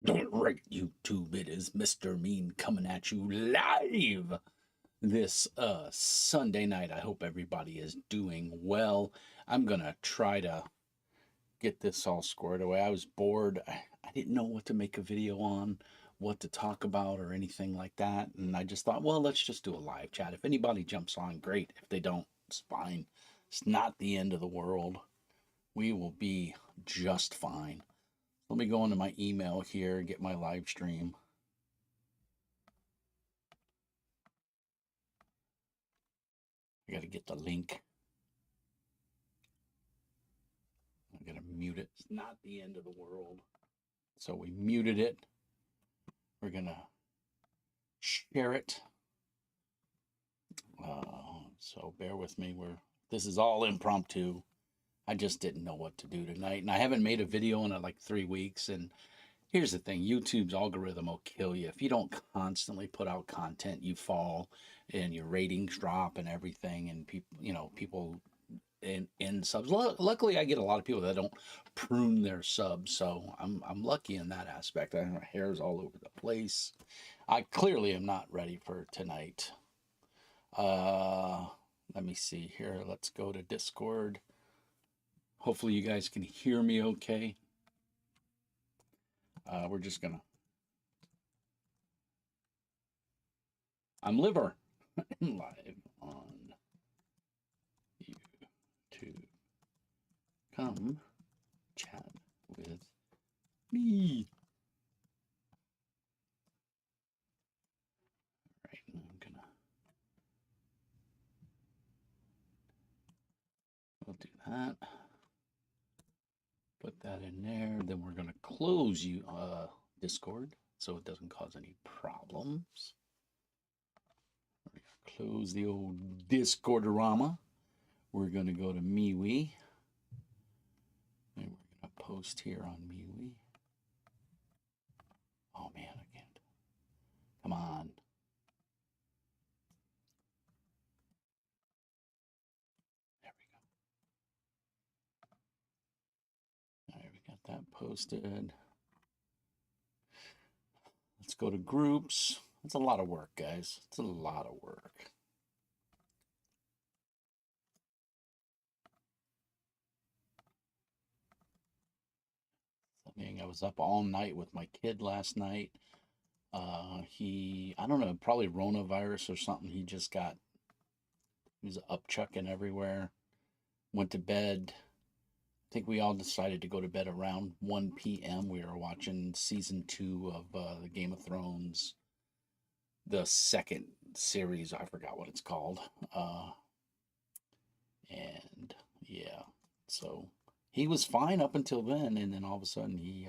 Right, YouTube, it is Mr. Mean coming at you live this Sunday night. I hope everybody is doing well. I'm gonna try to get this all squared away. I was bored. I didn't know what to make a video on, what to talk about, or anything like that. And I just thought, well, let's just do a live chat. If anybody jumps on, great. If they don't, it's fine. It's not the end of the world. We will be just fine. Let me go into my email here and get my live stream. I got to get the link. I got to mute it. It's not the end of the world. So we muted it. We're going to share it. So bear with me. This is all impromptu. I just didn't know what to do tonight. And I haven't made a video in like 3 weeks. And here's the thing, YouTube's algorithm will kill you. If you don't constantly put out content, you fall and your ratings drop and everything. And people in subs. Luckily, I get a lot of people that don't prune their subs, so I'm lucky in that aspect. I have hairs all over the place. I clearly am not ready for tonight. Let me see here. Let's go to Discord. Hopefully, you guys can hear me okay. We're just gonna. I'm liver live on YouTube. Come chat with me. All right, I'm gonna. We'll do that. Put that in there. Then we're gonna close Discord so it doesn't cause any problems. We're gonna close the old Discordorama. We're gonna go to MeWe. And we're gonna post here on MeWe. Oh man, I can't. Come on. There we go. All right, we got that posted. Let's go to groups. It's a lot of work, guys. It's a lot of work. I was up all night with my kid last night. I don't know, probably Ronavirus or something. He was upchucking everywhere. Went to bed. I think we all decided to go to bed around 1 p.m. We were watching season 2 of the Game of Thrones, the second series. I forgot what it's called. And yeah, so he was fine up until then, and then all of a sudden he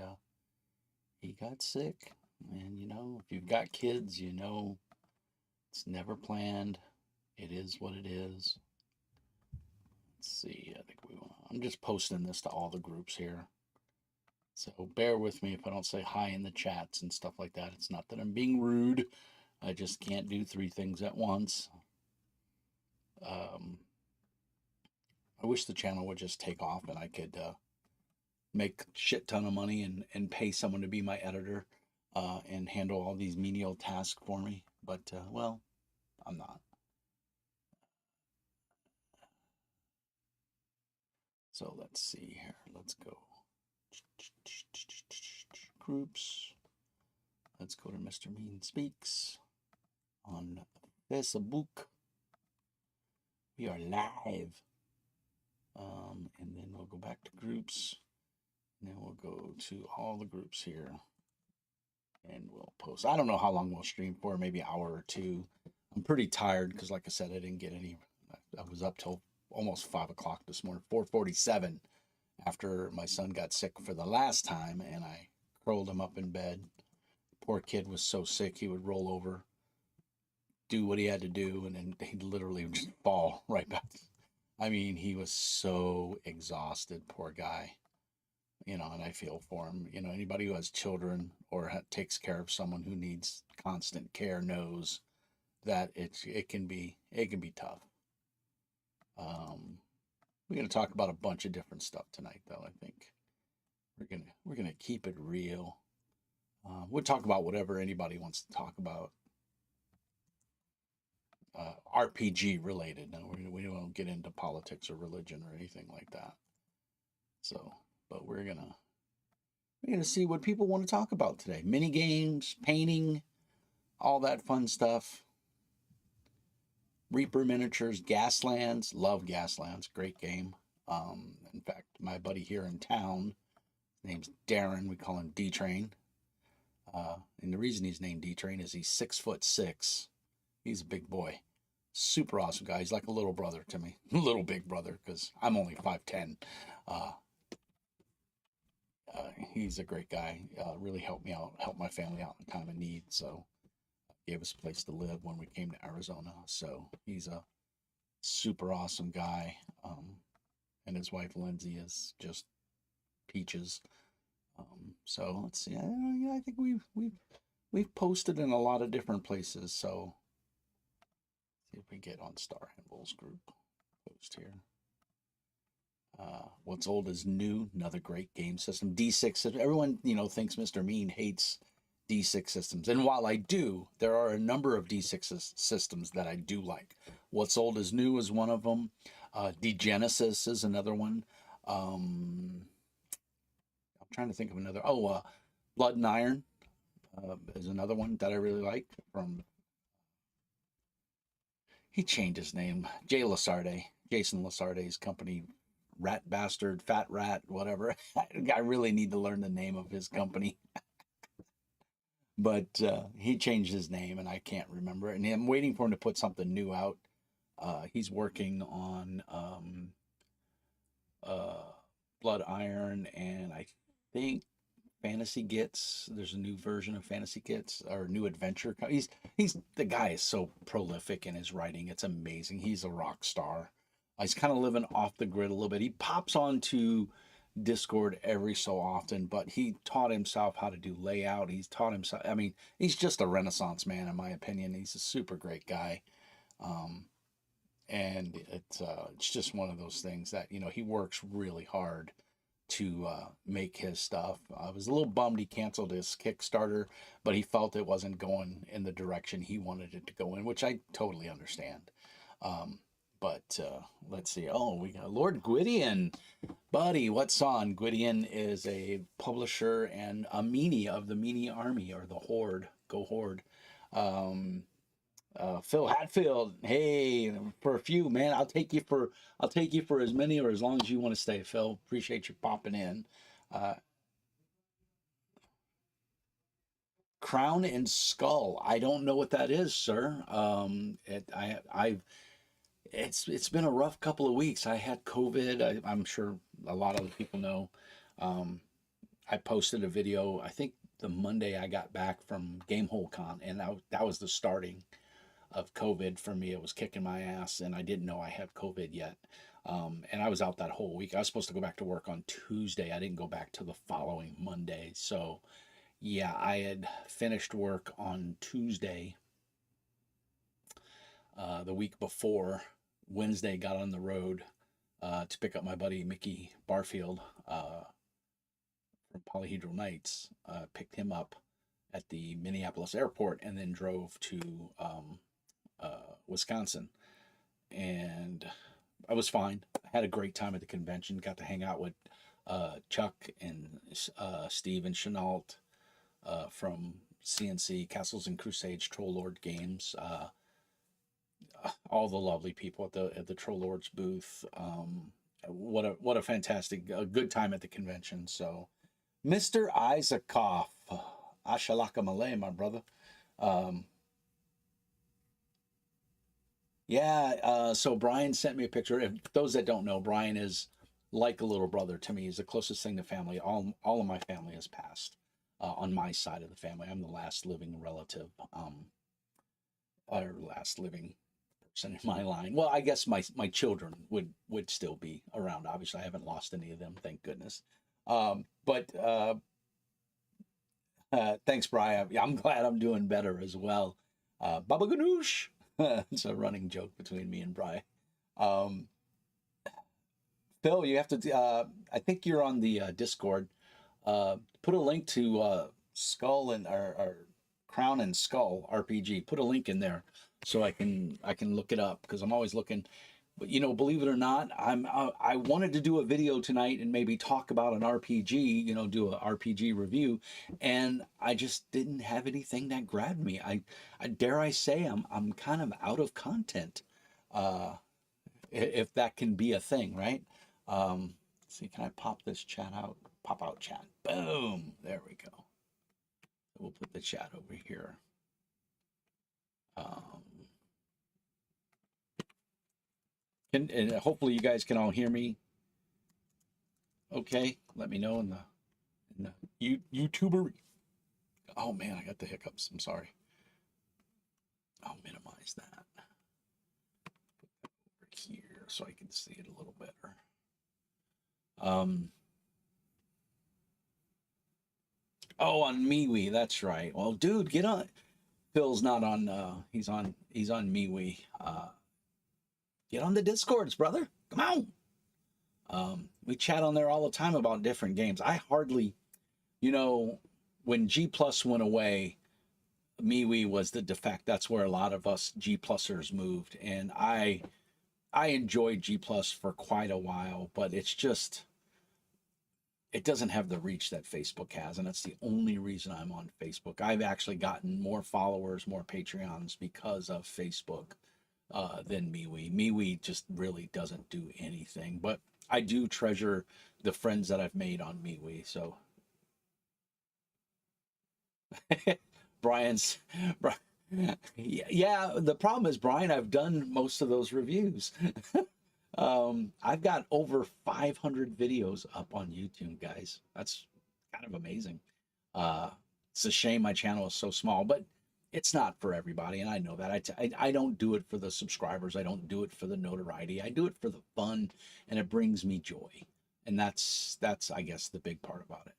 got sick. And if you've got kids, it's never planned. It is what it is. Let's see. I'm just posting this to all the groups here. So bear with me if I don't say hi in the chats and stuff like that. It's not that I'm being rude. I just can't do 3 things at once. I wish the channel would just take off and I could make a shit ton of money and pay someone to be my editor and handle all these menial tasks for me. But, well, I'm not. So let's see here. Let's go. Groups. Let's go to Mr. Mean Speaks on Facebook. We are live. And then we'll go back to groups. And then we'll go to all the groups here. And we'll post. I don't know how long we'll stream for, maybe an hour or 2. I'm pretty tired because, like I said, I didn't get any. I was up till almost 5 o'clock this morning, 4:47, after my son got sick for the last time, and I curled him up in bed. Poor kid was so sick he would roll over, do what he had to do, and then he'd literally just fall right back. I mean, he was so exhausted, poor guy. And I feel for him. Anybody who has children or takes care of someone who needs constant care knows that it can be tough. We're gonna talk about a bunch of different stuff tonight, though. I think we're gonna keep it real. We'll talk about whatever anybody wants to talk about. RPG related. No, we don't get into politics or religion or anything like that. So, but we're gonna see what people want to talk about today. Mini games, painting, all that fun stuff. Reaper Miniatures, Gaslands, love Gaslands, great game. In fact, my buddy here in town, his name's Darren. We call him D Train. And the reason he's named D Train is he's 6'6". He's a big boy, super awesome guy. He's like a little brother to me, little big brother, because I'm only 5'10". Uh, he's a great guy. Really helped me out, helped my family out in time of need. So gave us a place to live when we came to Arizona. So he's a super awesome guy. And his wife Lindsay is just peaches. So let's see. I think we've posted in a lot of different places. So see if we get on Star Handfuls group post here. What's old is new. Another great game system. D6. Everyone thinks Mr. Mean hates D6 systems, and while I do, there are a number of D6 systems that I do like. What's old is new is one of them. Degenesis is another one. I'm trying to think of another. Blood and Iron is another one that I really like. He changed his name. Jason Lasarde's company, Rat Bastard, Fat Rat, whatever. I really need to learn the name of his company. But he changed his name, and I can't remember it. And I'm waiting for him to put something new out. He's working on Blood Iron, and I think Fantasy Gits. There's a new version of Fantasy Gits or new adventure. He's the guy is so prolific in his writing. It's amazing. He's a rock star. He's kind of living off the grid a little bit. He pops onto Discord every so often, but he taught himself how to do layout. He's taught himself. I mean, he's just a Renaissance man, in my opinion. He's a super great guy. And it's just one of those things that he works really hard to make his stuff. I was a little bummed he canceled his Kickstarter, but he felt it wasn't going in the direction he wanted it to go in, which I totally understand. But let's see. Oh, we got Lord Gwydion. Buddy, what's on? Gwydion is a publisher and a meanie of the Meanie Army, or the Horde. Go Horde. Phil Hatfield, hey, for a few, man, I'll take you for as many or as long as you want to stay, Phil. Appreciate you popping in. Crown and Skull. I don't know what that is, sir. It's been a rough couple of weeks. I had COVID. I'm sure a lot of the people know. I posted a video, I think the Monday I got back from Gamehole Con, and that was the starting of COVID for me. It was kicking my ass, and I didn't know I had COVID yet. And I was out that whole week. I was supposed to go back to work on Tuesday. I didn't go back till the following Monday. So yeah, I had finished work on Tuesday, the week before. Wednesday, got on the road to pick up my buddy Mickey Barfield from Polyhedral Knights. Picked him up at the Minneapolis airport, and then drove to Wisconsin. And I was fine. I had a great time at the convention. Got to hang out with Chuck and Steve and Chenault from CNC, Castles and Crusades, Troll Lord Games. All the lovely people at the Troll Lords booth. What a fantastic, good time at the convention. So, Mr. Isaacov, Ashalaka Malay, my brother. So Brian sent me a picture. If those that don't know, Brian is like a little brother to me. He's the closest thing to family. All of my family has passed on my side of the family. I'm the last living relative, or last living person in my line. Well, I guess my children would still be around. Obviously, I haven't lost any of them, thank goodness. Thanks, Brian. I'm glad I'm doing better as well. Baba Ganoush. It's a running joke between me and Brian. Phil, you have to. I think you're on the Discord. Put a link to Skull and or Crown and Skull RPG. Put a link in there so I can look it up because I'm always looking. But you know, believe it or not, I wanted to do a video tonight and maybe talk about an RPG. You know, do a RPG review, and I just didn't have anything that grabbed me. I dare I say I'm kind of out of content. Uh, if that can be a thing, right? Let's see, can I pop this chat out? Pop out chat. Boom. There we go. We'll put the chat over here. And hopefully you guys can all hear me. Okay, let me know in the YouTuber. Oh man, I got the hiccups. I'm sorry. I'll minimize that. Put that over here so I can see it a little better. Oh, on MeWe, that's right. Well, dude, get on. Phil's not on. He's on MeWe. Get on the Discords, brother. Come on. We chat on there all the time about different games. I hardly, you know, when G Plus went away, MeWe was the de facto. That's where a lot of us G Plusers moved, and I enjoyed G Plus for quite a while, but it's just it doesn't have the reach that Facebook has, and that's the only reason I'm on Facebook. I've actually gotten more followers, more Patreons because of Facebook than MeWe. MeWe just really doesn't do anything, but I do treasure the friends that I've made on MeWe. So Brian's, yeah. The problem is, Brian, I've done most of those reviews. I've got over 500 videos up on YouTube, guys. That's kind of amazing. It's a shame my channel is so small, but it's not for everybody, and I know that. I don't do it for the subscribers. I don't do it for the notoriety. I do it for the fun, and it brings me joy. And that's I guess the big part about it.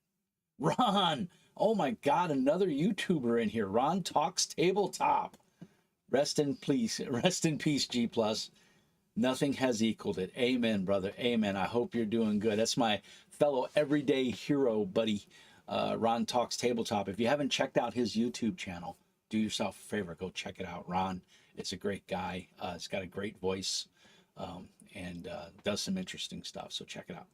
Ron, oh my God, another YouTuber in here. Ron Talks Tabletop. Rest in peace, G Plus. Nothing has equaled it. Amen, brother. Amen. I hope you're doing good. That's my fellow everyday hero, buddy, Ron Talks Tabletop. If you haven't checked out his YouTube channel, do yourself a favor. Go check it out. Ron, it's a great guy. He's got a great voice and does some interesting stuff. So check it out.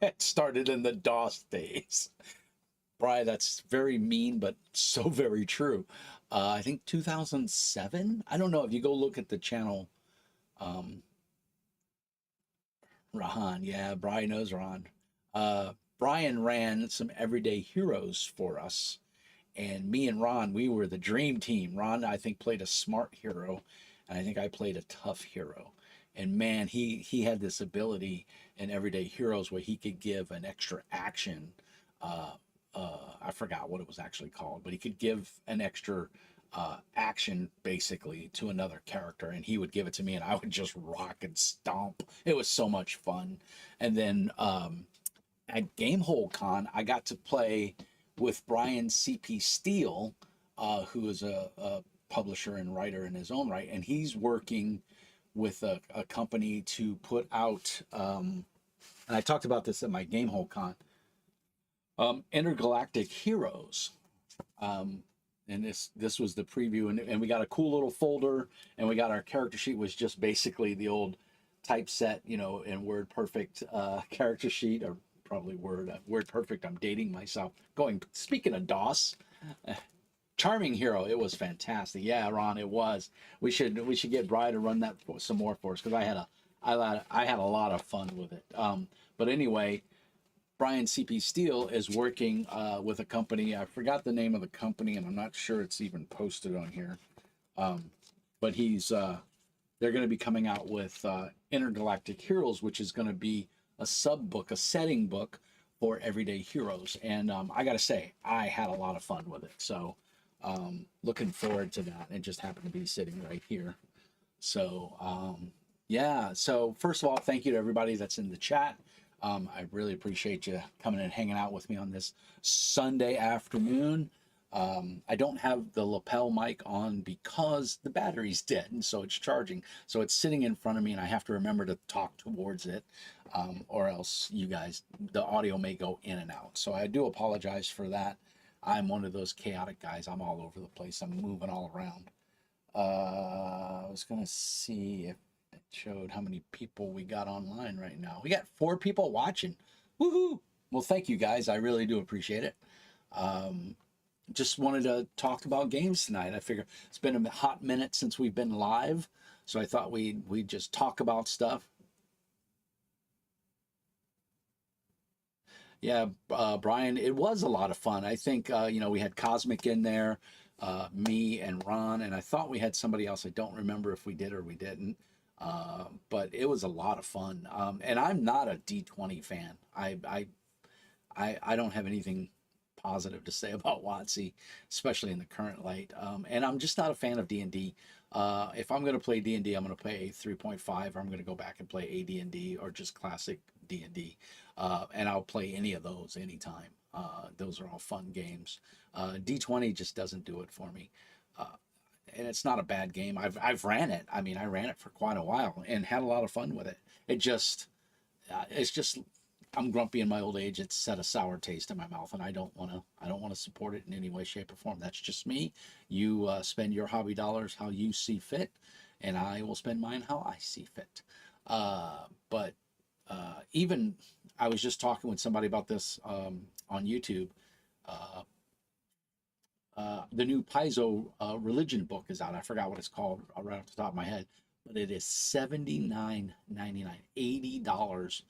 It started in the DOS days. Brian, that's very mean, but so very true. I think 2007. I don't know if you go look at the channel. Rahan, yeah, Brian knows Ron. Brian ran some Everyday Heroes for us, and me and Ron, we were the dream team. Ron, I think, played a smart hero, and I think I played a tough hero. And man, he had this ability in Everyday Heroes where he could give an extra action. I forgot what it was actually called, but he could give an extra action basically to another character, and he would give it to me, and I would just rock and stomp. It was so much fun. And then at Gamehole Con, I got to play with Brian C.P. Steele, who is a publisher and writer in his own right, and he's working with a company to put out, and I talked about this at my Gamehole Con, Intergalactic Heroes. And this was the preview, and we got a cool little folder, and we got our character sheet was just basically the old typeset, you know, in WordPerfect character sheet, or probably WordPerfect. I'm dating myself. Speaking of DOS, charming hero. It was fantastic. Yeah, Ron, it was. We should get Brian to run that some more for us, because I had a lot of fun with it. But anyway, Brian C.P. Steele is working with a company. I forgot the name of the company, and I'm not sure it's even posted on here. But they're going to be coming out with Intergalactic Heroes, which is going to be a sub book, a setting book for Everyday Heroes. And I got to say, I had a lot of fun with it. So looking forward to that. It just happened to be sitting right here. So yeah. So first of all, thank you to everybody that's in the chat. I really appreciate you coming and hanging out with me on this Sunday afternoon. I don't have the lapel mic on because the battery's dead, and so it's charging. So it's sitting in front of me, and I have to remember to talk towards it, or else you guys, the audio may go in and out. So I do apologize for that. I'm one of those chaotic guys. I'm all over the place. I'm moving all around. I was gonna see if it showed how many people we got online right now. We got 4 people watching. Woohoo! Well, thank you guys. I really do appreciate it. Um, just wanted to talk about games tonight. I figure it's been a hot minute since we've been live, so I thought we'd just talk about stuff. Yeah, Brian, it was a lot of fun. I think we had Cosmic in there, me and Ron, and I thought we had somebody else. I don't remember if we did or we didn't, but it was a lot of fun. And I'm not a D20 fan. I don't have anything positive to say about WotC, especially in the current light. And I'm just not a fan of D&D. If I'm going to play D&D, I'm going to play 3.5, or I'm going to go back and play AD&D or just classic D&D. And I'll play any of those anytime. Those are all fun games. D20 just doesn't do it for me. Uh, and it's not a bad game. I've ran it. I mean, I ran it for quite a while and had a lot of fun with it. It's just I'm grumpy in my old age. It's set a sour taste in my mouth, and I don't want to support it in any way, shape, or form. That's just me. You spend your hobby dollars how you see fit, and I will spend mine how I see fit. But even I was just talking with somebody about this on YouTube. Uh, the new Paizo religion book is out. I forgot what it's called right off the top of my head, but it is $79.99, $80.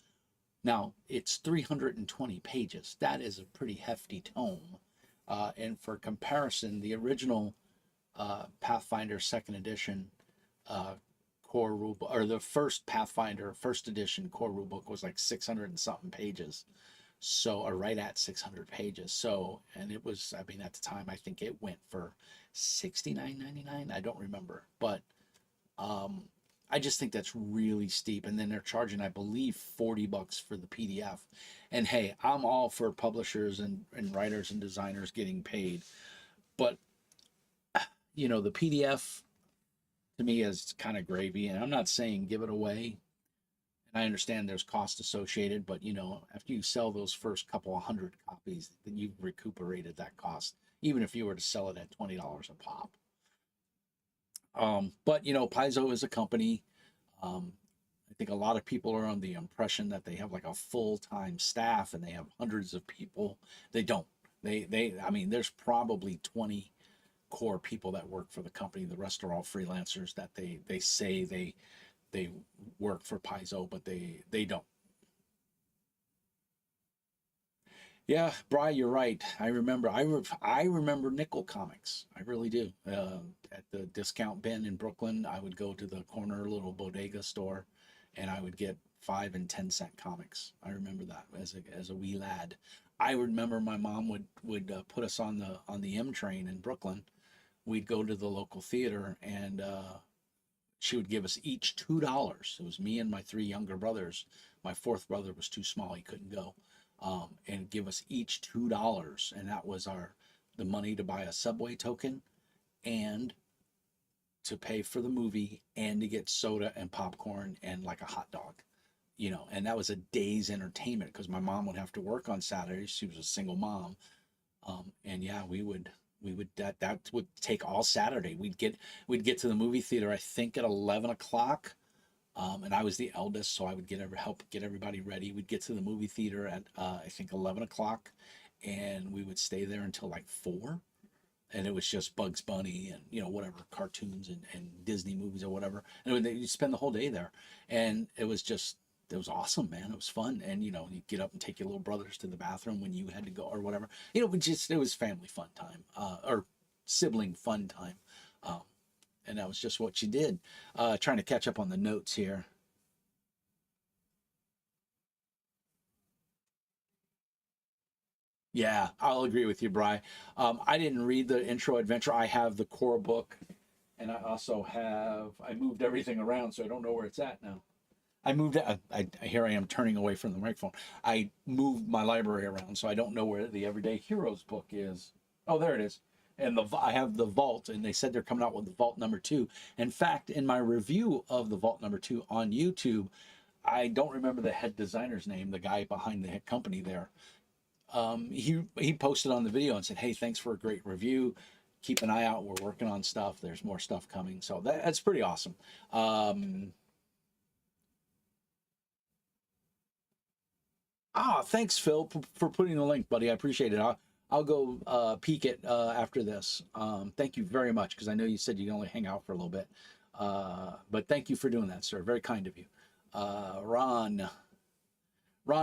Now, it's 320 pages. That is a pretty hefty tome. And for comparison, the original Pathfinder second edition uh, core rule, or the first Pathfinder first edition core rule book was like 600 and something pages. So, or right at 600 pages. So, and it was, I mean, at the time, I think it went for 69.99. I don't remember, but um, I just think that's really steep. And then they're charging, I believe, $40 for the PDF. And hey, I'm all for publishers and writers and designers getting paid. But, the PDF to me is kind of gravy. And I'm not saying give it away. And I understand there's cost associated, but after you sell those first couple of hundred copies, then you've recuperated that cost, even if you were to sell it at $20 a pop. But Paizo is a company. I think a lot of people are on the impression that they have like a full-time staff and they have hundreds of people. They don't. I mean, there's probably 20 core people that work for the company. The rest are all freelancers that they say they work for Paizo, but they don't. Yeah, Bri, you're right. I remember nickel comics. I really do. At the discount bin in Brooklyn, I would go to the corner little bodega store, and I would get 5 and 10 cent comics. I remember that as a wee lad. I remember my mom would put us on the M train in Brooklyn. We'd go to the local theater, and she would give us each $2. It was me and my 3 younger brothers. My fourth brother was too small; he couldn't go, and give us each $2, and that was the money to buy a subway token and to pay for the movie and to get soda and popcorn and like a hot dog. And that was a day's entertainment because my mom would have to work on Saturdays. She was a single mom, and yeah, we would that would take all Saturday. We'd get to the movie theater, I think, at 11 o'clock. And I was the eldest, so I would help get everybody ready. We'd get to the movie theater at I think 11 o'clock, and we would stay there until like 4. And it was just Bugs Bunny and whatever cartoons and Disney movies or whatever. And you spend the whole day there, and it was awesome, man. It was fun, and you get up and take your little brothers to the bathroom when you had to go or whatever. It was family fun time, or sibling fun time. Um, and that was just what you did. Trying to catch up on the notes here. Yeah, I'll agree with you, Bry. I didn't read the intro adventure. I have the core book, and I moved everything around, so I don't know where it's at now. I moved it. Here I am turning away from the microphone. I moved my library around, so I don't know where the Everyday Heroes book is. Oh, there it is. and I have the Vault, and they said they're coming out with the Vault #2. In fact, in my review of the Vault #2 on YouTube, I don't remember the head designer's name, the guy behind the head company there. He posted on the video and said, "Hey, thanks for a great review. Keep an eye out. We're working on stuff. There's more stuff coming." So that's pretty awesome. Thanks, Phil, for putting the link, buddy. I appreciate it. I'll go peek it after this. Thank you very much, because I know you said you can only hang out for a little bit. But thank you for doing that, sir. Very kind of you. Ron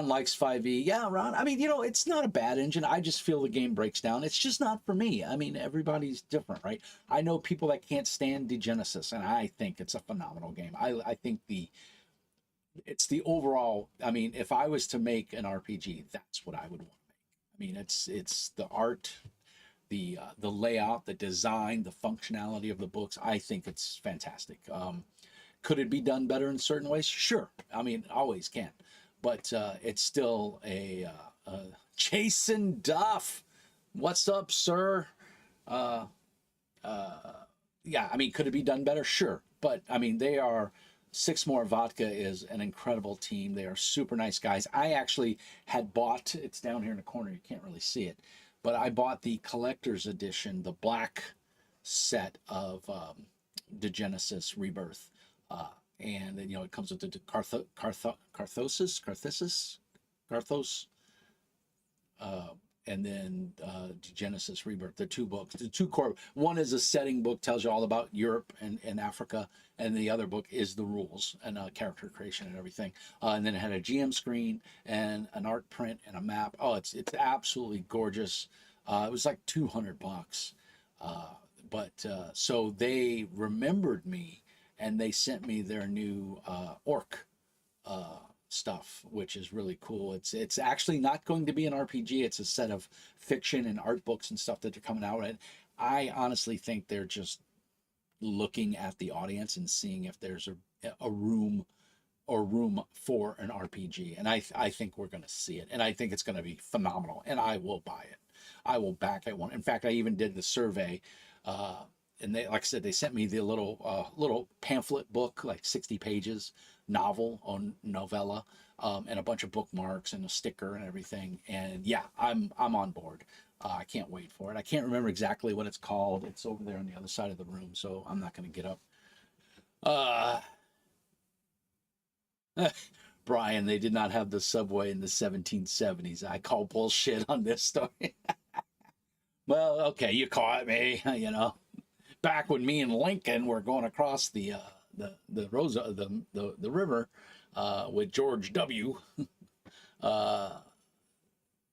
likes 5e. Yeah, Ron. I mean, it's not a bad engine. I just feel the game breaks down. It's just not for me. I mean, everybody's different, right? I know people that can't stand Degenesis, and I think it's a phenomenal game. I think it's the overall. I mean, if I was to make an RPG, that's what I would want to make. I mean, it's the art, the layout, the design, the functionality of the books. I think it's fantastic. Could it be done better in certain ways? Sure. I mean, always can. But it's still a Jason Duff. What's up, sir? Yeah, I mean, could it be done better? Sure. But I mean, Six More Vodka is an incredible team. They are super nice guys. I actually had bought, it's down here in the corner, you can't really see it, but I bought the collector's edition, the black set of Degenesis Rebirth. And then, it comes with the Carthos, and then Genesis Rebirth, the two books, the two core. One is a setting book, tells you all about Europe and Africa, and the other book is the rules and character creation and everything. And then it had a GM screen and an art print and a map. Oh, it's absolutely gorgeous. It was like $200. So they remembered me, and they sent me their new orc stuff, which is really cool. It's actually not going to be an RPG. It's a set of fiction and art books and stuff that they're coming out. And I honestly think they're just looking at the audience and seeing if there's a room for an RPG. And I think we're going to see it. And I think it's going to be phenomenal. And I will buy it. I will back it one. In fact, I even did the survey. And they, like I said, they sent me the little pamphlet book, like 60 pages, novel on novella, and a bunch of bookmarks and a sticker and everything. And yeah, I'm on board. I can't wait for it. I can't remember exactly what it's called. It's over there on the other side of the room, so I'm not going to get up. Brian, they did not have the subway in the 1770s. I call bullshit on this story. Well, okay, you caught me, back when me and Lincoln were going across the river with George W.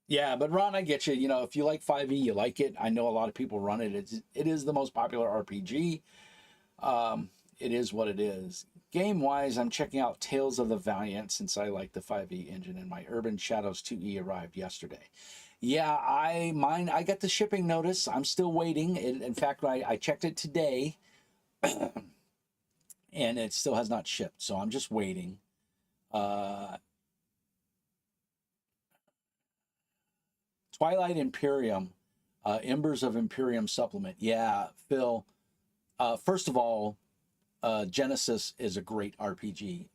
Yeah, but Ron, I get you. If you like 5e, you like it. I know a lot of people run it. It is the most popular RPG. It is what it is. Game-wise, I'm checking out Tales of the Valiant, since I like the 5e engine, and my Urban Shadows 2e arrived yesterday. Yeah, I got the shipping notice. I'm still waiting. In fact, I checked it today, and it still has not shipped. So I'm just waiting. Twilight Imperium, Embers of Imperium supplement. Yeah, Phil. First of all, Genesis is a great RPG.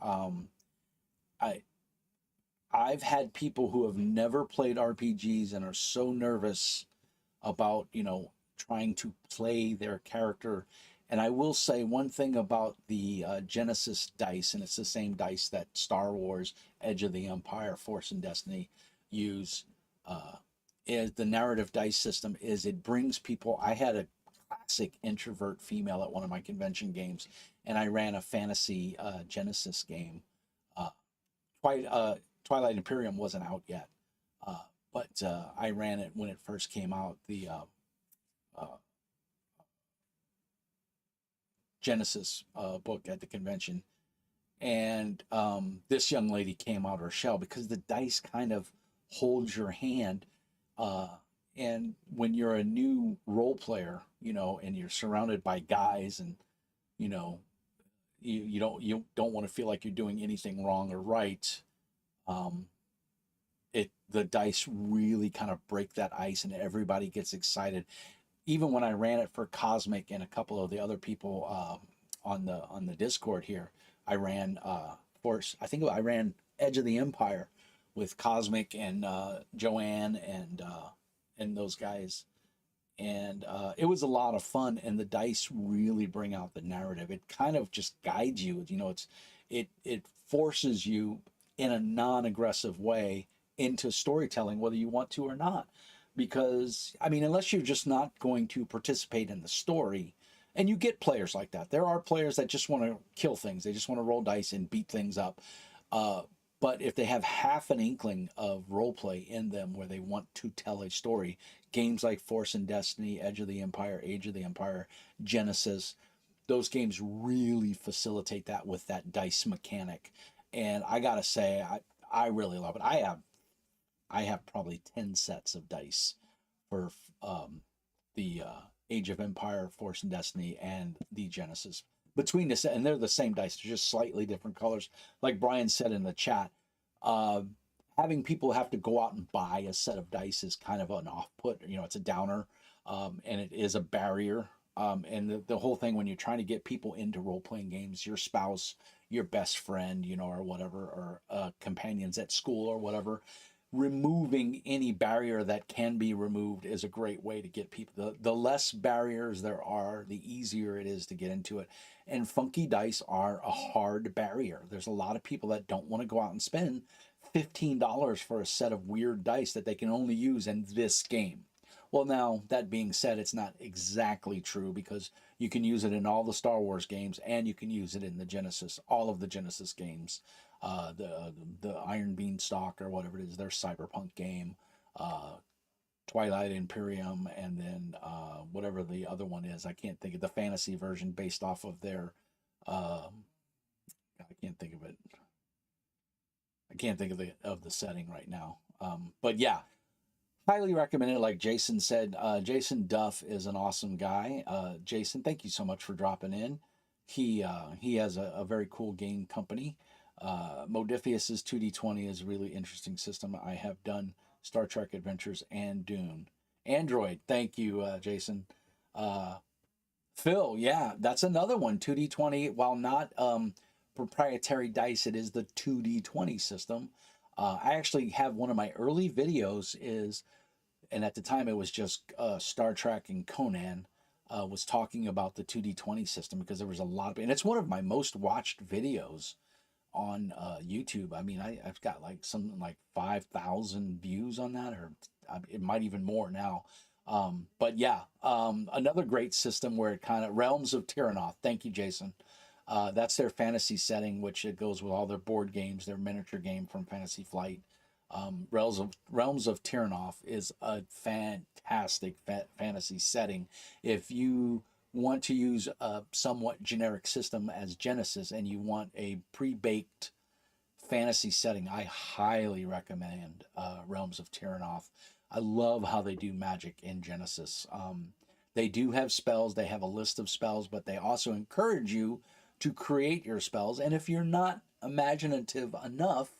I've had people who have never played RPGs and are so nervous about, trying to play their character. And I will say one thing about the Genesis dice, and it's the same dice that Star Wars, Edge of the Empire, Force and Destiny use, is the narrative dice system. Is it brings people. I had a classic introvert female at one of my convention games, and I ran a fantasy Genesis game. Twilight Imperium wasn't out yet, but I ran it when it first came out, the Genesis book at the convention. And this young lady came out of her shell because the dice kind of hold your hand. And when you're a new role player, and you're surrounded by guys, and, you don't want to feel like you're doing anything wrong or right. The dice really kind of break that ice, and everybody gets excited. even when I ran it for Cosmic and a couple of the other people on the Discord here, I ran Force. I think I ran Edge of the Empire with Cosmic and Joanne and those guys, and it was a lot of fun. And the dice really bring out the narrative. It kind of just guides you. You know, it forces you in a non-aggressive way into storytelling, whether you want to or not. Because I mean, unless you're just not going to participate in the story, and you get players like that. There are players that just want to kill things. They just want to roll dice and beat things up. Uh, but if they have half an inkling of role play in them where they want to tell a story, games like Force and Destiny, Edge of the Empire, Age of the Empire, Genesis, those games really facilitate that with that dice mechanic. And I gotta say, I really love it. I have probably 10 sets of dice for the Age of Empire, Force and Destiny, and the Genesis. Between this, and they're the same dice, they're just slightly different colors. Like Brian said in the chat, uh, having people have to go out and buy a set of dice is kind of an off put. You know, it's a downer, and it is a barrier. And the whole thing when you're trying to get people into role playing games, your spouse, your best friend, you know, or whatever, or companions at school or whatever, removing any barrier that can be removed is a great way to get people. The less barriers there are, the easier it is to get into it. And funky dice are a hard barrier. There's a lot of people that don't want to go out and spend $15 for a set of weird dice that they can only use in this game. Well, now, that being said, it's not exactly true because you can use it in all the Star Wars games and you can use it in the Genesis, all of the Genesis games. The Iron Beanstalk or whatever it is, their cyberpunk game, uh, Twilight Imperium, and then whatever the other one is. I can't think of the fantasy version based off of their. I can't think of it. I can't think of the setting right now. But yeah, highly recommend it. Like Jason said, Jason Duff is an awesome guy. Jason, thank you so much for dropping in. He has a very cool game company. Modifius's 2D20 is a really interesting system. I have done Star Trek Adventures and Dune. Android, thank you, Jason. Uh, Phil, yeah, that's another one. 2D20, while not proprietary dice, it is the 2D20 system. I actually have one of my early videos is, and at the time it was just Star Trek and Conan, was talking about the 2D20 system because there was a lot of, and it's one of my most watched videos on YouTube. I mean, I've got like something like 5,000 views on that, or it might even more now. But yeah, another great system where it kind of Realms of Tyrannoth. Thank you, Jason. That's their fantasy setting, which it goes with all their board games, their miniature game from Fantasy Flight. Realms of Tyrannoth is a fantastic fantasy setting. If you want to use a somewhat generic system as Genesis and you want a pre-baked fantasy setting, I highly recommend Realms of Tyrannoth. I love how they do magic in Genesis. They do have spells, they have a list of spells, but they also encourage you to create your spells. And if you're not imaginative enough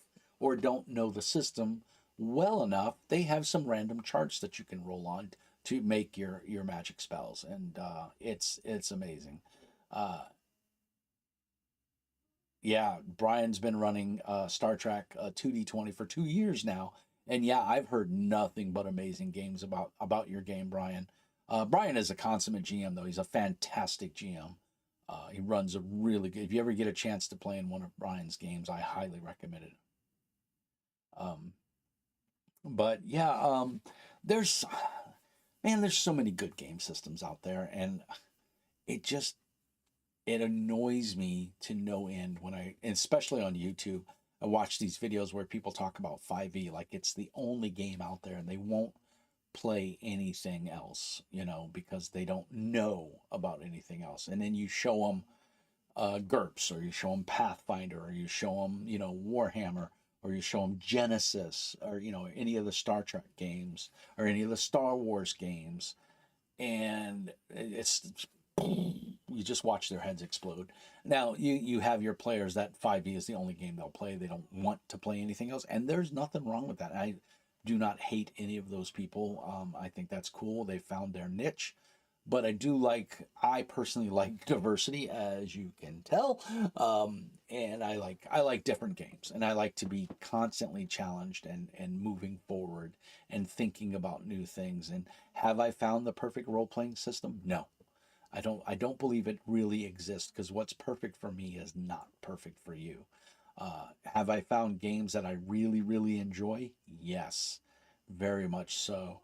or don't know the system well enough, they have some random charts that you can roll on to make your magic spells, and it's amazing. Uh, yeah, Brian's been running Star Trek 2D20 for 2 years now, and yeah, I've heard nothing but amazing games about your game, Brian. Brian is a consummate GM, though. He's a fantastic GM. He runs a really good. If you ever get a chance to play in one of Brian's games, I highly recommend it. Um, but yeah, there's man, there's so many good game systems out there, and it just it annoys me to no end when especially on YouTube, I watch these videos where people talk about 5e like it's the only game out there and they won't play anything else, because they don't know about anything else. And then you show them GURPS, or you show them Pathfinder, or you show them, Warhammer, or you show them Genesis, or, any of the Star Trek games, or any of the Star Wars games. And it's you just watch their heads explode. Now you have your players that 5e is the only game they'll play. They don't want to play anything else, and there's nothing wrong with that. I do not hate any of those people. I think that's cool. They found their niche. but I personally like diversity, as you can tell. And I like different games, and I like to be constantly challenged and moving forward and thinking about new things. And have I found the perfect role playing system? No. I don't believe it really exists, because what's perfect for me is not perfect for you. Have I found games that I really, really enjoy? Yes, very much so.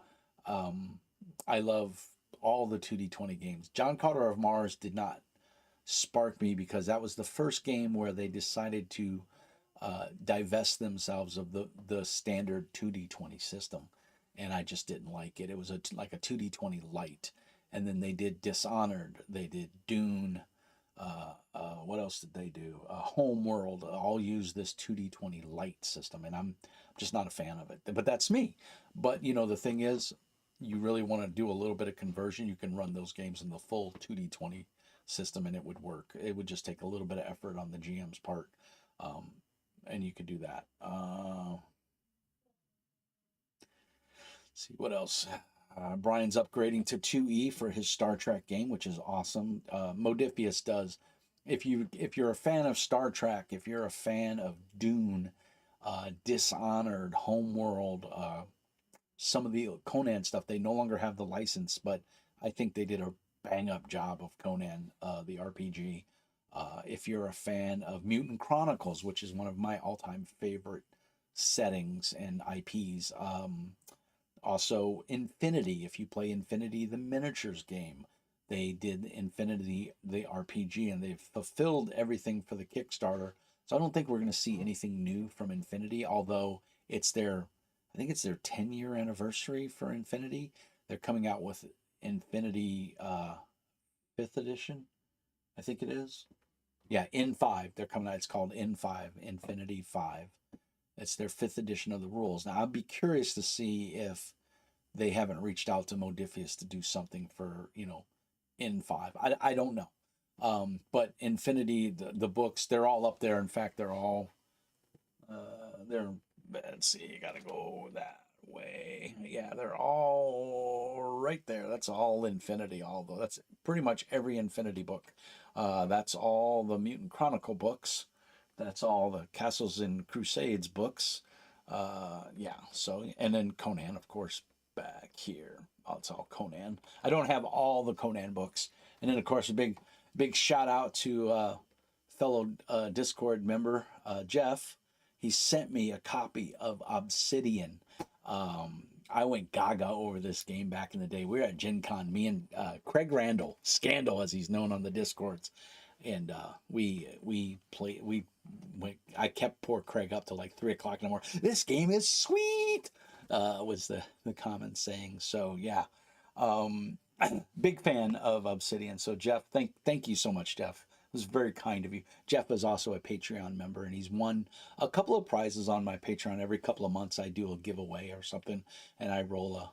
Um, I love all the 2D20 games. John Carter of Mars did not spark me, because that was the first game where they decided to divest themselves of the standard 2D20 system, and I just didn't like it. It was like a 2D20 light, and then they did Dishonored, they did Dune. What else did they do? Homeworld all use this 2D20 light system, and I'm just not a fan of it. But that's me. But the thing is, you really want to do a little bit of conversion, you can run those games in the full 2D20 system, and it would work. It would just take a little bit of effort on the GM's part, um, and you could do that. See what else. Brian's upgrading to 2E for his Star Trek game, which is awesome. Modifius does. If you're a fan of Star Trek, if you're a fan of Dune, Dishonored, Homeworld, some of the Conan stuff, they no longer have the license, but I think they did a bang up job of Conan, the RPG. If you're a fan of Mutant Chronicles, which is one of my all time favorite settings and IPs, also Infinity, if you play Infinity, the miniatures game, they did Infinity, the RPG, and they've fulfilled everything for the Kickstarter. So I don't think we're going to see anything new from Infinity, although I think it's their 10-year anniversary for Infinity. They're coming out with Infinity 5th edition, I think it is. Yeah, N5. They're coming out. It's called N5, Infinity 5. It's their 5th edition of the rules. Now, I'd be curious to see if they haven't reached out to Modifius to do something for, N5. I don't know. But Infinity, the books, they're all up there. In fact, they're, let's see, you got to go that way. Yeah, they're all right there. That's all Infinity, although that's pretty much every Infinity book. That's all the Mutant Chronicle books. That's all the Castles and Crusades books. Yeah, so, and then Conan, of course, back here. Oh, it's all Conan. I don't have all the Conan books. And then, of course, a big shout out to fellow Discord member, Jeff. He sent me a copy of Obsidian. I went gaga over this game back in the day. We were at Gen Con, me and Craig Randall, Scandal as he's known on the Discords, and we played. I kept poor Craig up till like 3 o'clock in the morning. This game is sweet. Was the common saying. So yeah, um, big fan of Obsidian. So Jeff, thank you so much, Jeff. It was very kind of you. Jeff is also a Patreon member, and he's won a couple of prizes on my Patreon. Every couple of months, I do a giveaway or something, and I roll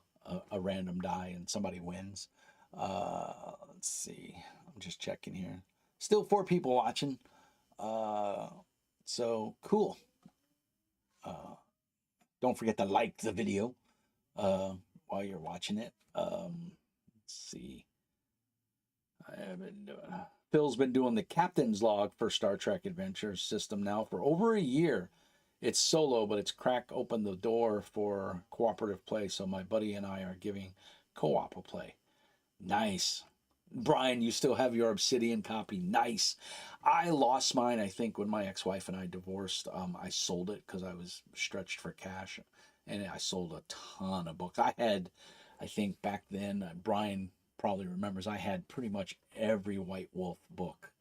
a random die, and somebody wins. Let's see. I'm just checking here. Still 4 people watching. So cool. Don't forget to like the video while you're watching it. Let's see. I haven't done. Phil's been doing the captain's log for Star Trek Adventures system now for over a year. It's solo, but it's cracked open the door for cooperative play. So my buddy and I are giving co-op a play. Nice. Brian, you still have your Obsidian copy. Nice. I lost mine, I think, when my ex-wife and I divorced. I sold it because I was stretched for cash, and I sold a ton of books. I think back then, Brian probably remembers, I had pretty much every White Wolf book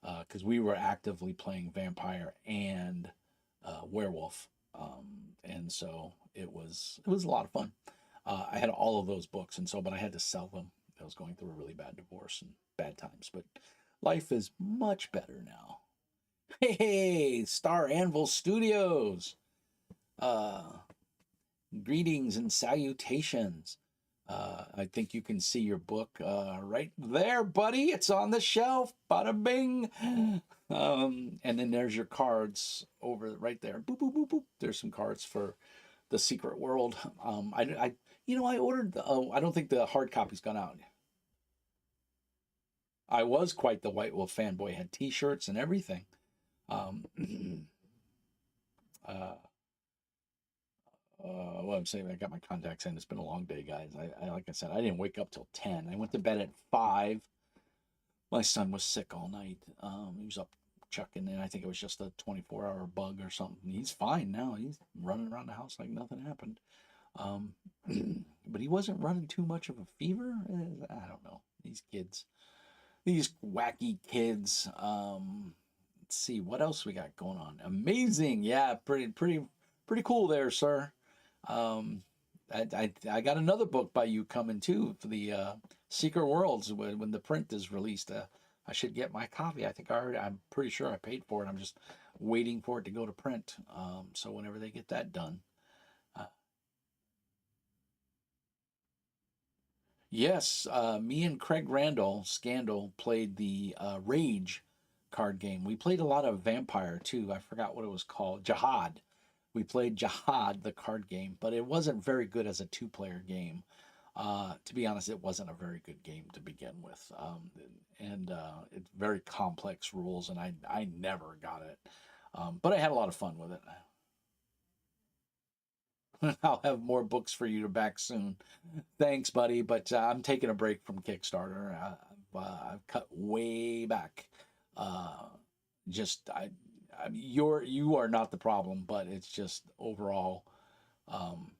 because we were actively playing vampire and werewolf, and so it was a lot of fun. I had all of those books, and so but I had to sell them. I was going through a really bad divorce and bad times, but life is much better now. Hey, Star Anvil Studios. Uh, Greetings and salutations. I think you can see your book right there, buddy. It's on the shelf. Bada bing. And then there's your cards over right there. Boop, boop, boop, boop. There's some cards for the Secret World. I ordered. I don't think the hard copy's gone out. I was quite the White Wolf fanboy. Had T-shirts and everything. Um, uh, what I'm saying, I got my contacts in. It's been a long day, guys. I like I said, I didn't wake up till 10. I went to bed at 5. My son was sick all night. He was up chucking in. I think it was just a 24-hour bug or something. He's fine now. He's running around the house like nothing happened. Um, but he wasn't running too much of a fever. I don't know. These wacky kids. Let's see what else we got going on. Amazing, yeah, pretty cool there, sir. Um, I got another book by you coming too for the Secret Worlds when the print is released. I should get my copy. I think I'm pretty sure I paid for it. I'm just waiting for it to go to print. So whenever they get that done. Uh, yes, me and Craig Randall Scandal played the Rage card game. We played a lot of Vampire too. I forgot what it was called. Jihad. We played Jihad, the card game, but it wasn't very good as a two-player game. To be honest, it wasn't a very good game to begin with, and it's very complex rules, and I never got it. But I had a lot of fun with it. I'll have more books for you to back soon. Thanks, buddy. But I'm taking a break from Kickstarter. I've cut way back. Uh, just you are not the problem, but it's just overall. Um,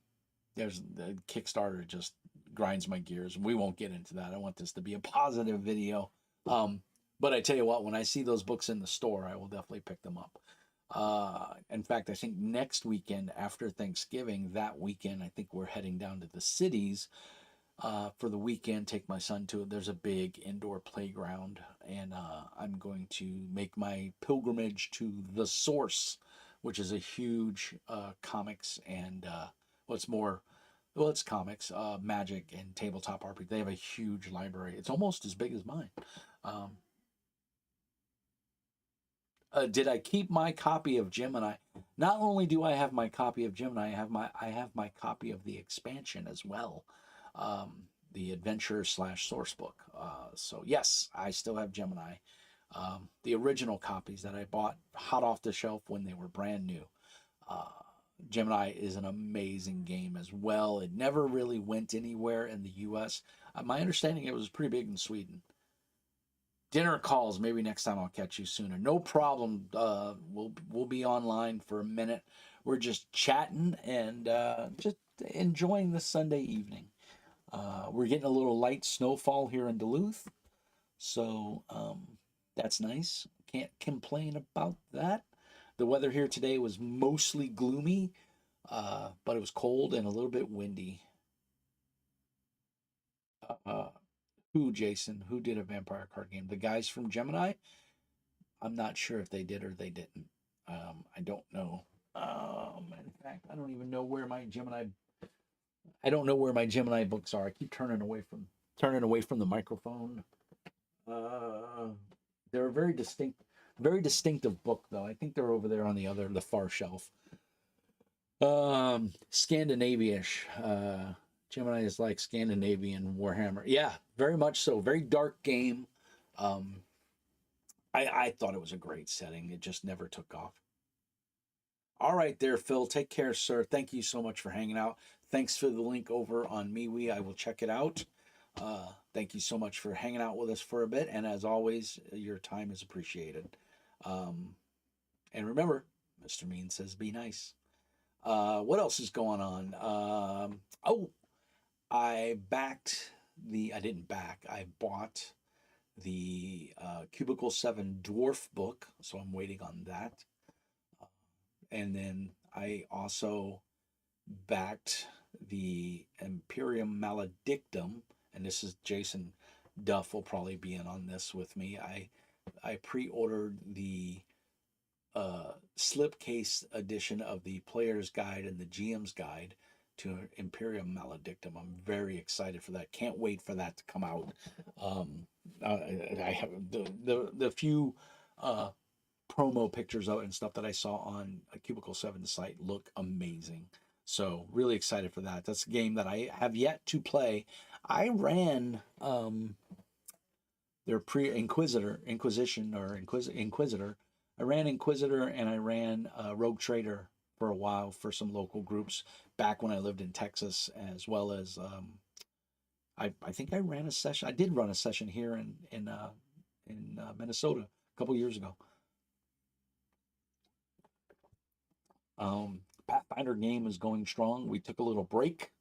there's the Kickstarter just grinds my gears. We won't get into that. I want this to be a positive video. But I tell you what, when I see those books in the store, I will definitely pick them up. In fact, I think next weekend after Thanksgiving, that weekend, I think we're heading down to the cities for the weekend. Take my son to it. There's a big indoor playground, and I'm going to make my pilgrimage to the Source, which is a huge comics and what's more. Well, it's comics, magic, and tabletop RPG. They have a huge library. It's almost as big as mine. Um, did I keep my copy of Gemini? Not only do I have my copy of Gemini, I have my copy of the expansion as well, the adventure slash source book. So yes, I still have Gemini. The original copies that I bought hot off the shelf when they were brand new. Uh, Gemini is an amazing game as well. It never really went anywhere in the U.S. My understanding it was pretty big in Sweden. Dinner calls. Maybe next time I'll catch you sooner. No problem. We'll be online for a minute. We're just chatting and just enjoying the Sunday evening. We're getting a little light snowfall here in Duluth, so that's nice. Can't complain about that. The weather here today was mostly gloomy, but it was cold and a little bit windy. Uh, who, Jason? Who did a vampire card game? The guys from Gemini? I'm not sure if they did or they didn't. I don't know. In fact, I don't even know where my Gemini. I don't know where my Gemini books are. I keep turning away from the microphone. Uh, they're a very distinctive book though. I think they're over there on the far shelf. Scandinavish. Gemini is like Scandinavian Warhammer. Yeah, very much so. Very dark game. Um, I thought it was a great setting. It just never took off. All right, there, Phil. Take care, sir. Thank you so much for hanging out. Thanks for the link over on MeWe. I will check it out. Thank you so much for hanging out with us for a bit. And as always, your time is appreciated. Um, and remember, Mr. Mean says be nice. What else is going on? Oh, I didn't back, I bought the Cubicle 7 Dwarf book. So I'm waiting on that. And then I also backed the Imperium Maledictum, and this is Jason Duff will probably be in on this with me. I pre-ordered the slipcase edition of the Player's Guide and the GM's Guide to Imperium Maledictum. I'm very excited for that. Can't wait for that to come out. I have the few promo pictures of it and stuff that I saw on a Cubicle 7 site look amazing. So really excited for that. That's a game that I have yet to play. I ran They're Inquisition or Inquisitor. I ran Inquisitor and I ran Rogue Trader for a while for some local groups back when I lived in Texas, as well as I think I ran a session. I did run a session here in Minnesota a couple years ago. Pathfinder game is going strong. We took a little break.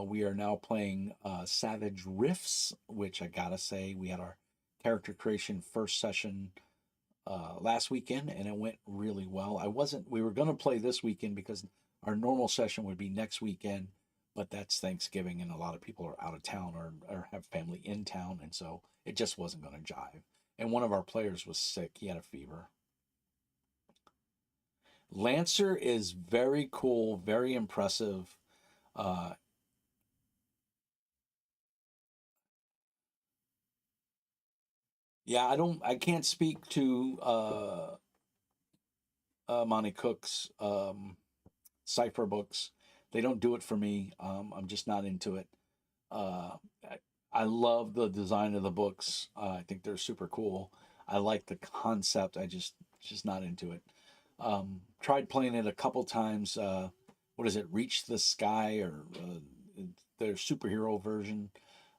We are now playing Savage Rifts, which I gotta say, we had our character creation first session last weekend, and it went really well. We were gonna play this weekend because our normal session would be next weekend, but that's Thanksgiving, and a lot of people are out of town or have family in town, and so it just wasn't gonna jive. And one of our players was sick; he had a fever. Lancer is very cool, very impressive. Uh, yeah, I can't speak to Monty Cook's cipher books. They don't do it for me. I'm just not into it. Uh, I, I love the design of the books. I think they're super cool. I like the concept. Just not into it. Tried playing it a couple times. What is it? Reach the Sky or their superhero version.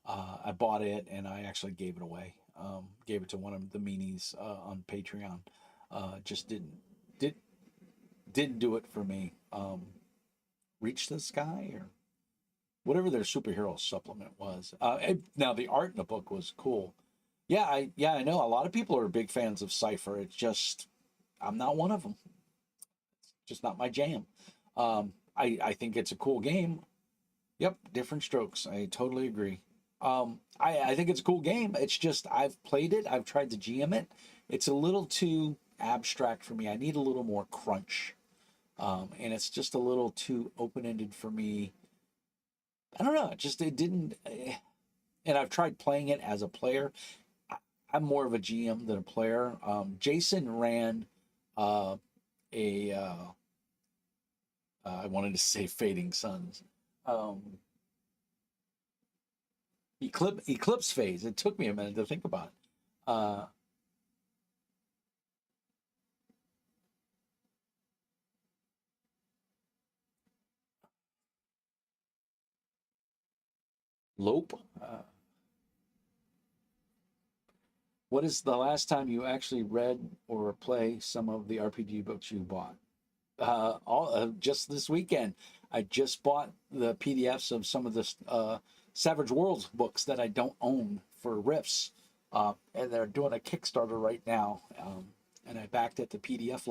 I bought it and I actually gave it away. Gave it to one of the meanies on Patreon. Just did didn't do it for me. Reach the Sky or whatever their superhero supplement was. Now the art in the book was cool. I know a lot of people are big fans of Cipher. It's just I'm not one of them. Just not my jam. I think it's a cool game. Yep, different strokes. I totally agree. I think it's a cool game. It's just I've played it. I've tried to GM it. It's a little too abstract for me. I need a little more crunch, and it's just a little too open ended for me. I don't know. It didn't. And I've tried playing it as a player. I'm more of a GM than a player. Jason ran uh, a. I wanted to say Fading Suns. Um, Eclipse phase. It took me a minute to think about it. Uh, Lope. What is the last time you actually read or play some of the RPG books you bought? All Just this weekend, I just bought the PDFs of some of the Savage Worlds books that I don't own for Rifts, and they're doing a Kickstarter right now. And I backed at the PDF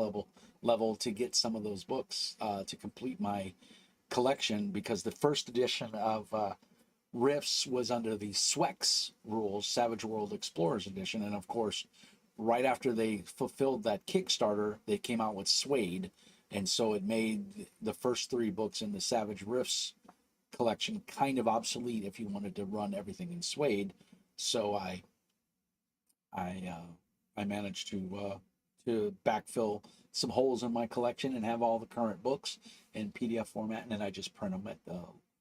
level to get some of those books to complete my collection because the first edition of Rifts was under the Swex rules, Savage World Explorers Edition, and of course, right after they fulfilled that Kickstarter, they came out with Suede, and so it made the first three books in the Savage Rifts collection kind of obsolete if you wanted to run everything in Suede. So I I managed to backfill some holes in my collection and have all the current books in PDF format, and then I just print them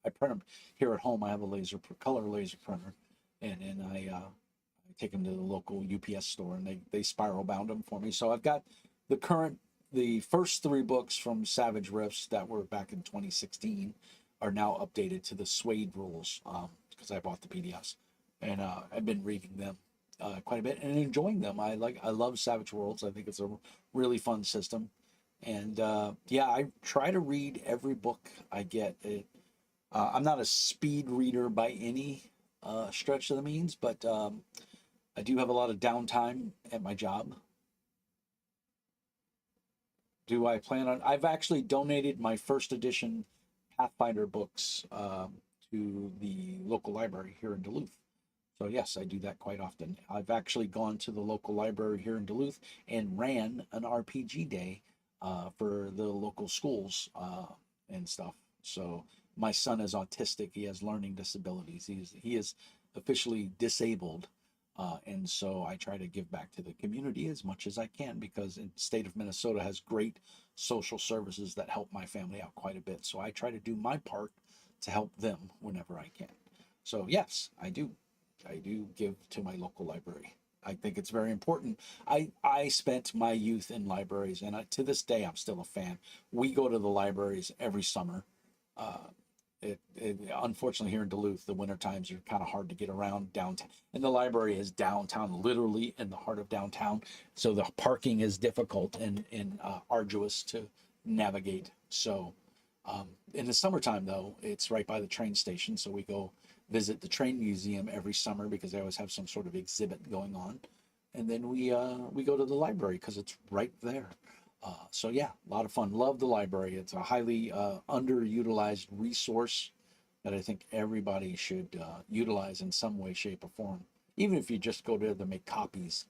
I print them here at home. I have a color laser printer, and I take them to the local UPS store, and they spiral bound them for me. So I've got the first three books from Savage Rifts that were back in 2016 are now updated to the Suede rules because I bought the PDFs, and I've been reading them quite a bit and enjoying them. I love Savage Worlds. I think it's a really fun system, and I try to read every book I get. I'm not a speed reader by any stretch of the means, but I do have a lot of downtime at my job. Do I plan on? I've actually donated my first edition Pathfinder books to the local library here in Duluth. So yes, I do that quite often. I've actually gone to the local library here in Duluth and ran an RPG day for the local schools and stuff. So my son is autistic. He has learning disabilities. He is officially disabled, and so I try to give back to the community as much as I can because the state of Minnesota has great social services that help my family out quite a bit. So I try to do my part to help them whenever I can. So yes, I do I do give to my local library. I think it's very important. I spent my youth in libraries, and to this day, I'm still a fan. We go to the libraries every summer. Uh, Unfortunately, here in Duluth, the winter times are kind of hard to get around downtown, and the library is downtown, literally in the heart of downtown. So the parking is difficult and arduous to navigate. So in the summertime, though, it's right by the train station, so we go visit the train museum every summer because they always have some sort of exhibit going on, and then we go to the library because it's right there. So yeah, a lot of fun. Love the library. It's a highly underutilized resource that I think everybody should utilize in some way, shape, or form. Even if you just go there to make copies,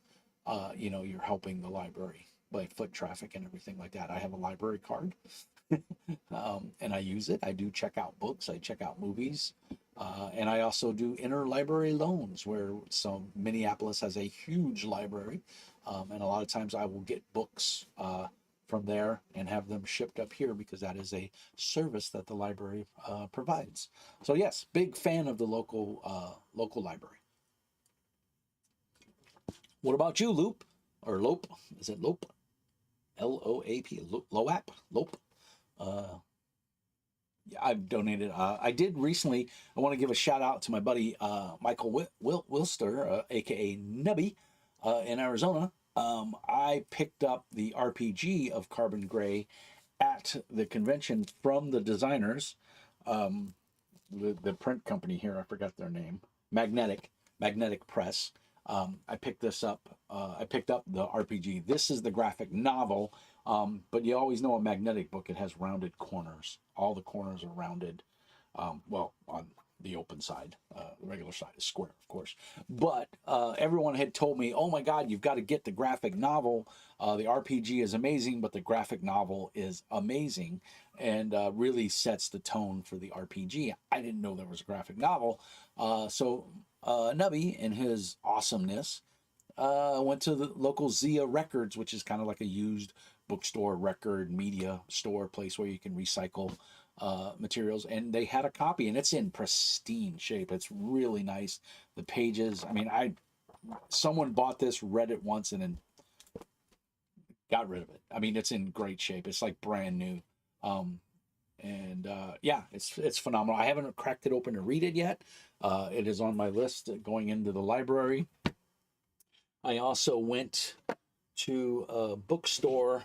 you're helping the library by foot traffic and everything like that. I have a library card, and I use it. I do check out books. I check out movies. And I also do interlibrary loans, where some Minneapolis has a huge library, and a lot of times I will get books from there and have them shipped up here because that is a service that the library provides. So yes, big fan of the local library. What about you, Loop or Lope? Is it Lope? Loap? Lope? Uh, yeah, I've donated. I did recently. I want to give a shout out to my buddy Michael Wilster, aka Nubby, in Arizona. I picked up the RPG of Carbon Gray at the convention from the designers, um, the print company here. I forgot their name. Magnetic Press. I picked this up. I picked up the RPG. This is the graphic novel, but you always know a magnetic book, it has rounded corners. All the corners are rounded. Well, on the open side, the regular side is square, of course. But everyone had told me, "Oh my God, you've got to get the graphic novel. The RPG is amazing, but the graphic novel is amazing, and really sets the tone for the RPG." I didn't know there was a graphic novel, so Nubby, in his awesomeness, went to the local Zia Records, which is kind of like a used bookstore, record, media store place where you can recycle materials. And they had a copy, and it's in pristine shape. It's really nice. The pages, I mean, someone bought this, read it once, and then got rid of it. I mean, it's in great shape. It's like brand new. Um, and yeah, it's phenomenal. I haven't cracked it open to read it yet. It is on my list going into the library. I also went to a bookstore.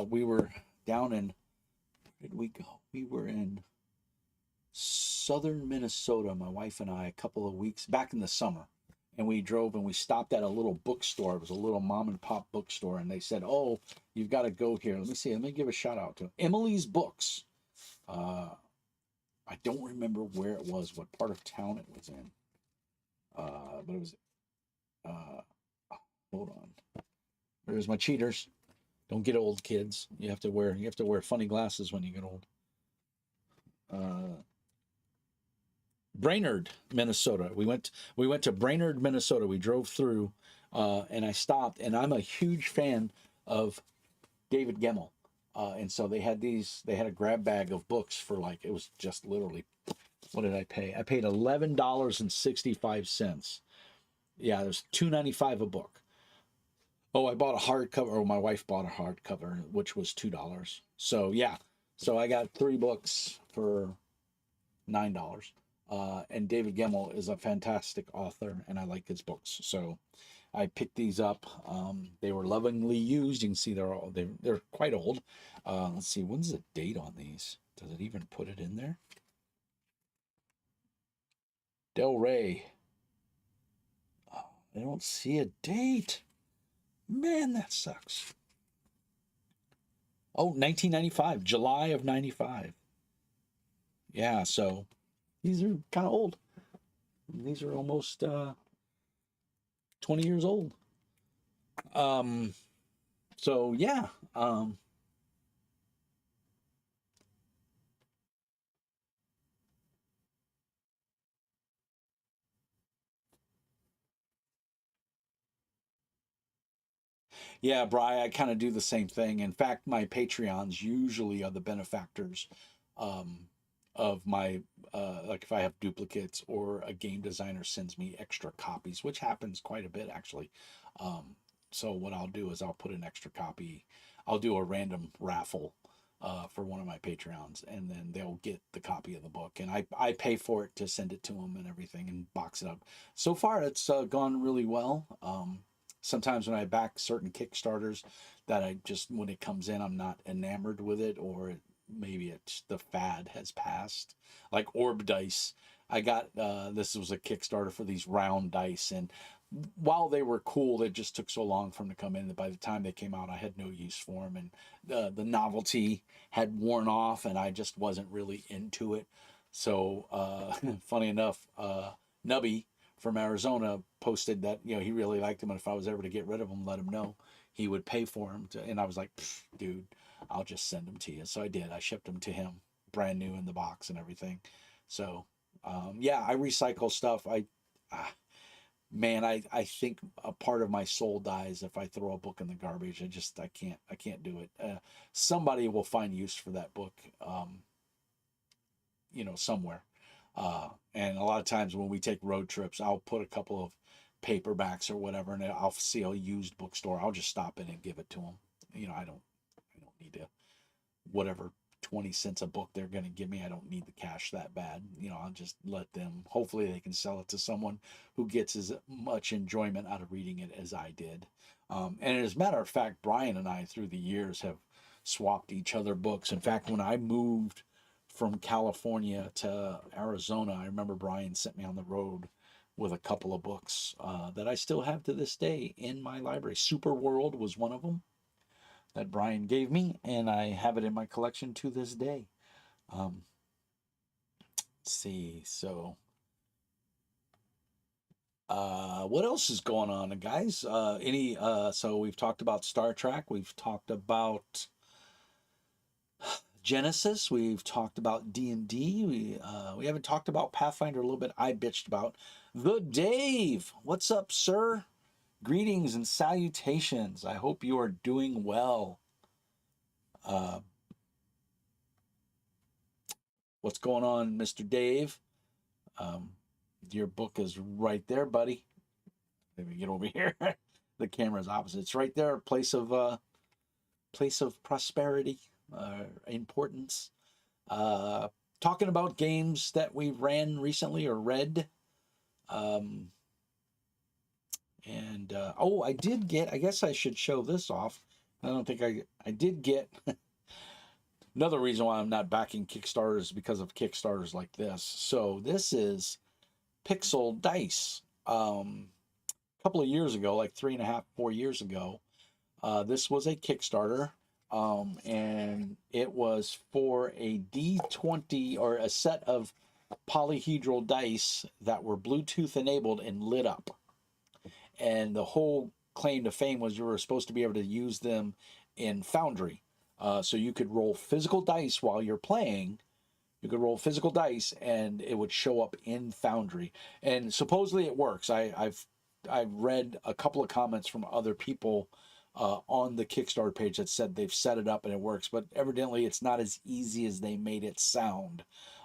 We were down in, where did we go? We were in southern Minnesota, my wife and I, a couple of weeks back in the summer. And we drove and we stopped at a little bookstore. It was a little mom and pop bookstore. And they said, "Oh, you've got to go here." Let me see. Let me give a shout out to Emily's Books. I don't remember where it was, what part of town it was in. But it was, uh, hold on. There's my cheaters. Don't get old, kids. You have to wear funny glasses when you get old. Brainerd, Minnesota. We went to Brainerd, Minnesota. We drove through, and I stopped. And I'm a huge fan of David Gemmell, and so they had a grab bag of books for, like, it was just literally, what did I pay? I paid $11.65. Yeah, it was $2.95 a book. Oh, I bought a hardcover, or my wife bought a hardcover, which was $2. So yeah, so I got 3 books for $9. And David Gemmell is a fantastic author, and I like his books. So I picked these up. They were lovingly used. You can see they're quite old. Let's see, when's the date on these? Does it even put it in there? Del Rey. Oh, I don't see a date. Man, that sucks. Oh, 1995, July of 95. Yeah, so these are kind of old. These are almost 20 years old. So yeah. Yeah, Bri, I kind of do the same thing. In fact, my Patreons usually are the benefactors um, of my like if I have duplicates or a game designer sends me extra copies, which happens quite a bit actually. Um, so what I'll do is I'll put an extra copy. I'll do a random raffle for one of my Patreons, and then they'll get the copy of the book, and I pay for it to send it to them and everything and box it up. So far, it's gone really well. Sometimes when I back certain Kickstarters that I just when it comes in, I'm not enamored with it, or maybe it's the fad has passed. Like Orb Dice, I got this was a Kickstarter for these round dice, and while they were cool, it just took so long for them to come in that by the time they came out, I had no use for them, and the novelty had worn off, and I just wasn't really into it. So, funny enough, Nubby from Arizona posted that he really liked them, and if I was ever to get rid of them, let him know. He would pay for them, and I was like, dude, I'll just send them to you. So I did. I shipped them to him, brand new in the box and everything. So, yeah, I recycle stuff. Ah, man, I think a part of my soul dies if I throw a book in the garbage. I can't do it. Somebody will find use for that book, somewhere. And a lot of times when we take road trips, I'll put a couple of paperbacks or whatever, and I'll see a used bookstore. I'll just stop in and give it to them. I don't need to whatever 20 cents a book they're going to give me. I don't need the cash that bad. I'll just let them, hopefully they can sell it to someone who gets as much enjoyment out of reading it as I did. And as a matter of fact, Brian and I through the years have swapped each other books. In fact, when I moved from California to Arizona, I remember Brian sent me on the road with a couple of books that I still have to this day in my library. Super World was one of them that Brian gave me, and I have it in my collection to this day. Um, let's see. So, what else is going on, guys? So we've talked about Star Trek. We've talked about Genesis. We've talked about D&D. We haven't talked about Pathfinder a little bit. I bitched about the Dave. What's up, sir? Greetings and salutations. I hope you are doing well. What's going on, Mr. Dave? Um, your book is right there, buddy. Let me get over here. The camera's opposite. It's right there. Place of prosperity, importance. Talking about games that we ran recently or read. Um, and I did get. I guess I should show this off. I don't think I did get. Another reason why I'm not backing Kickstarters is because of Kickstarters like this. So this is Pixel Dice. A couple of years ago, like 3.5, 4 years ago, this was a Kickstarter, and it was for a D20 or a set of polyhedral dice that were Bluetooth enabled and lit up. And the whole claim to fame was you were supposed to be able to use them in Foundry. So you could roll physical dice while you're playing. You could roll physical dice, and it would show up in Foundry. And supposedly it works. I've read a couple of comments from other people on the Kickstarter page that said they've set it up and it works, but evidently it's not as easy as they made it sound.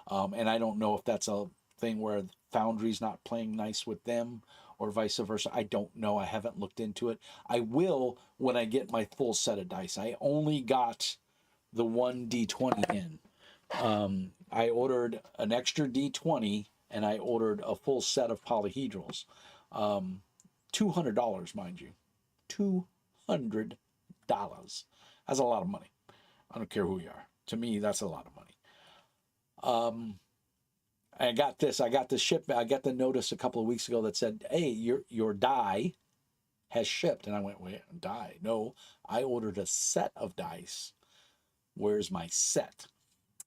And I don't know if that's a thing where Foundry's not playing nice with them or vice versa. I don't know. I haven't looked into it. I will when I get my full set of dice. I only got the one D20 in. I ordered an extra D20 and I ordered a full set of polyhedrals. $200, mind you. $200. That's a lot of money. I don't care who you are. To me, that's a lot of money. I got this shipment. I got the notice a couple of weeks ago that said, "Hey, your die has shipped." And I went, "Wait, die? No, I ordered a set of dice. Where's my set?"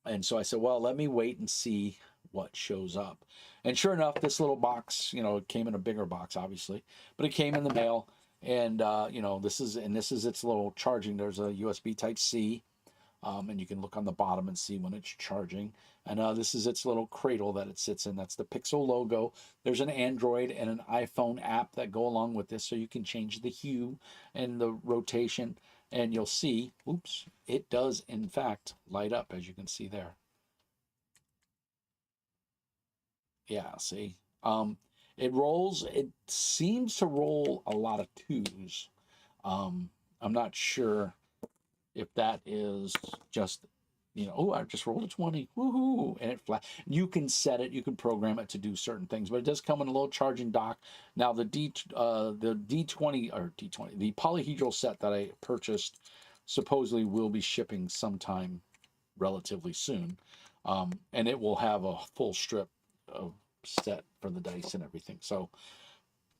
And so I said, "Well, let me wait and see what shows up." And sure enough, this little box, it came in a bigger box, obviously, but it came in the mail. And this is its little charging. There's a USB Type C. And you can look on the bottom and see when it's charging. And this is its little cradle that it sits in. That's the Pixel logo. There's an Android and an iPhone app that go along with this, so you can change the hue and the rotation. And you'll see, oops, it does in fact light up, as you can see there. Yeah, see. It rolls, it seems to roll a lot of twos. I'm not sure if that is just, oh, I just rolled a 20, woohoo, and it flat. You can set it, you can program it to do certain things, but it does come in a little charging dock. Now the D20 or D20, the polyhedral set that I purchased supposedly will be shipping sometime relatively soon, and it will have a full strip of set for the dice and everything. So,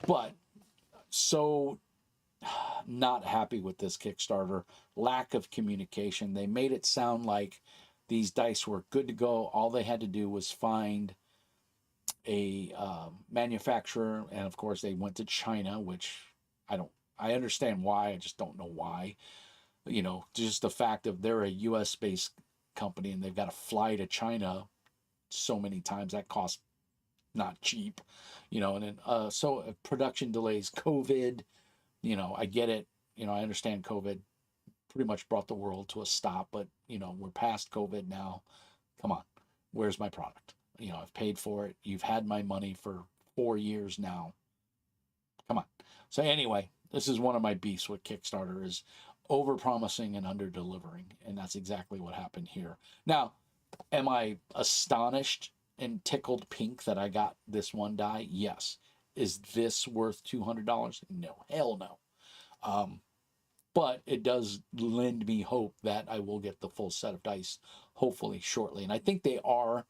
but so not happy with this Kickstarter. Lack of communication. They made it sound like these dice were good to go. All they had to do was find a manufacturer, and of course they went to China, which I understand why. I just don't know why. Just the fact of they're a U.S. based company and they've got to fly to China so many times, that costs not cheap. And then so production delays, COVID. I get it. I understand COVID pretty much brought the world to a stop, but we're past COVID now. Come on, where's my product? I've paid for it. You've had my money for 4 years now. Come on. So anyway, this is one of my beasts with Kickstarter, is over promising and under delivering, and that's exactly what happened here. Now, am I astonished and tickled pink that I got this one die? Yes. Is this worth $200? No, hell no. But it does lend me hope that I will get the full set of dice hopefully shortly. And I think they are,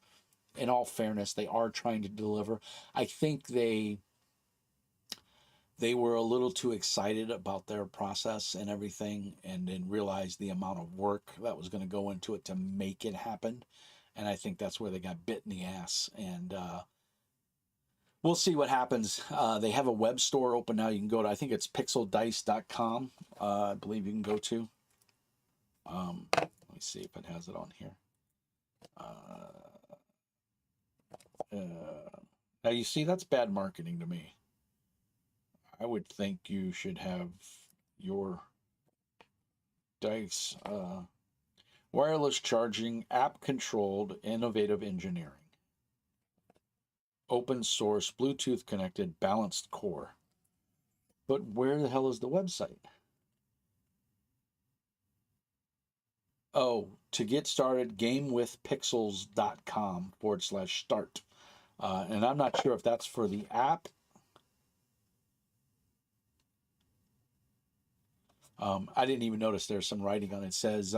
in all fairness, they are trying to deliver. I think they were a little too excited about their process and everything, and didn't realize the amount of work that was going to go into it to make it happen. And I think that's where they got bit in the ass. And we'll see what happens. They have a web store open now. You can go to, I think it's pixeldice.com. I believe you can go to. Let me see if it has it on here. Now you see, that's bad marketing to me. I would think you should have your dice wireless charging, app controlled, innovative engineering, open source, Bluetooth connected, balanced core. But where the hell is the website? Oh, to get started, gamewithpixels.com/start. And I'm not sure if that's for the app. I didn't even notice there's some writing on it. It says,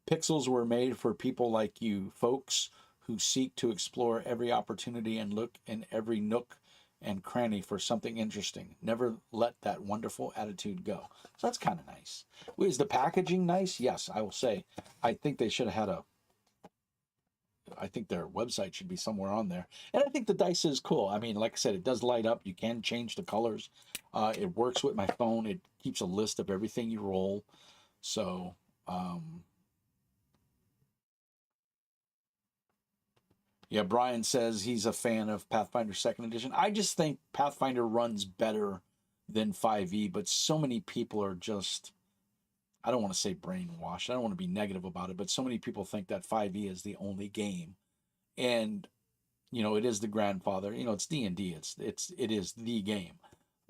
Pixels were made for people like you, folks who seek to explore every opportunity and look in every nook and cranny for something interesting. Never let that wonderful attitude go. So that's kind of nice. Is the packaging nice? Yes, I will say. I think they should have had I think their website should be somewhere on there. And I think the dice is cool. I mean, like I said, it does light up. You can change the colors. It works with my phone. It keeps a list of everything you roll. So, yeah, Brian says he's a fan of Pathfinder 2nd Edition. I just think Pathfinder runs better than 5e, but so many people are just, I don't want to say brainwashed. I don't want to be negative about it, but so many people think that 5e is the only game. And it is the grandfather. It's D&D. It is the game.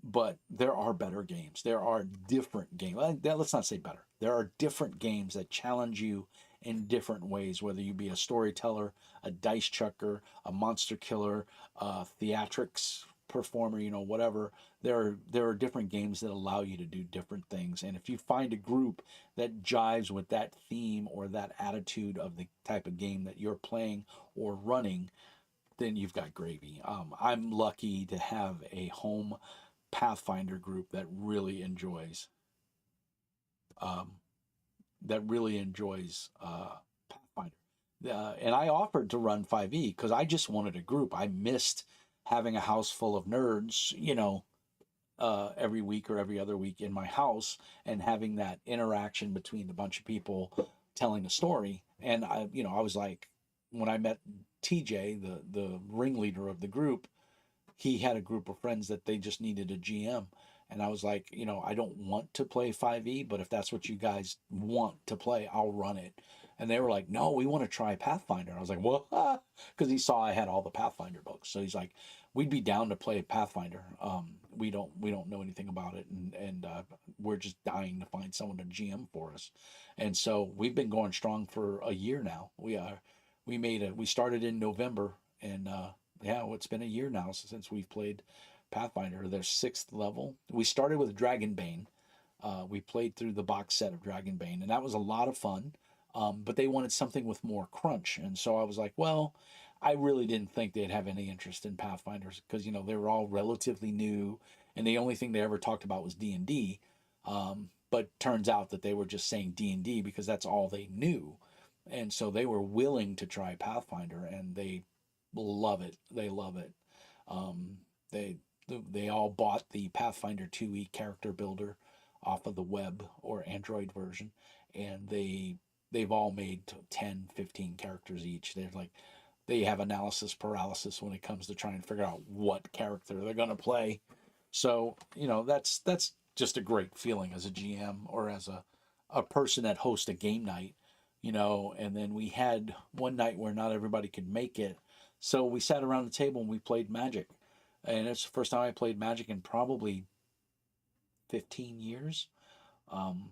But there are better games. There are different games. Let's not say better. There are different games that challenge you in different ways, whether you be a storyteller, a dice chucker, a monster killer, a theatrics performer, whatever. There are different games that allow you to do different things. And if you find a group that jives with that theme or that attitude of the type of game that you're playing or running, then you've got gravy. I'm lucky to have a home Pathfinder group that really enjoys Pathfinder. And I offered to run 5e because I just wanted a group. I missed having a house full of nerds, every week or every other week in my house, and having that interaction between a bunch of people telling a story. And I was like, when I met TJ, the ringleader of the group, he had a group of friends that they just needed a GM. And I was like, I don't want to play 5e, but if that's what you guys want to play, I'll run it. And they were like, no, we want to try Pathfinder. I was like, well, because he saw I had all the Pathfinder books. So he's like, we'd be down to play Pathfinder. We don't know anything about it, and we're just dying to find someone to GM for us. And so we've been going strong for a year now. We started in November, and yeah, it's been a year now since we've played Pathfinder. Their sixth level. We started with Dragonbane. We played through the box set of Dragonbane, and that was a lot of fun. But they wanted something with more crunch, and so I was like, well, I really didn't think they'd have any interest in Pathfinders because they were all relatively new, and the only thing they ever talked about was D&D. But turns out that they were just saying D&D because that's all they knew, and so they were willing to try Pathfinder, and they love it. They love it. Um, they they all bought the Pathfinder 2e character builder off of the web or Android version, and they've all made 10, 15 characters each. They're like they have analysis paralysis when it comes to trying to figure out what character they're going to play. So, that's just a great feeling as a GM or as a person that hosts a game night, and then we had one night where not everybody could make it. So we sat around the table and we played Magic. And it's the first time I played Magic in probably 15 years. Um,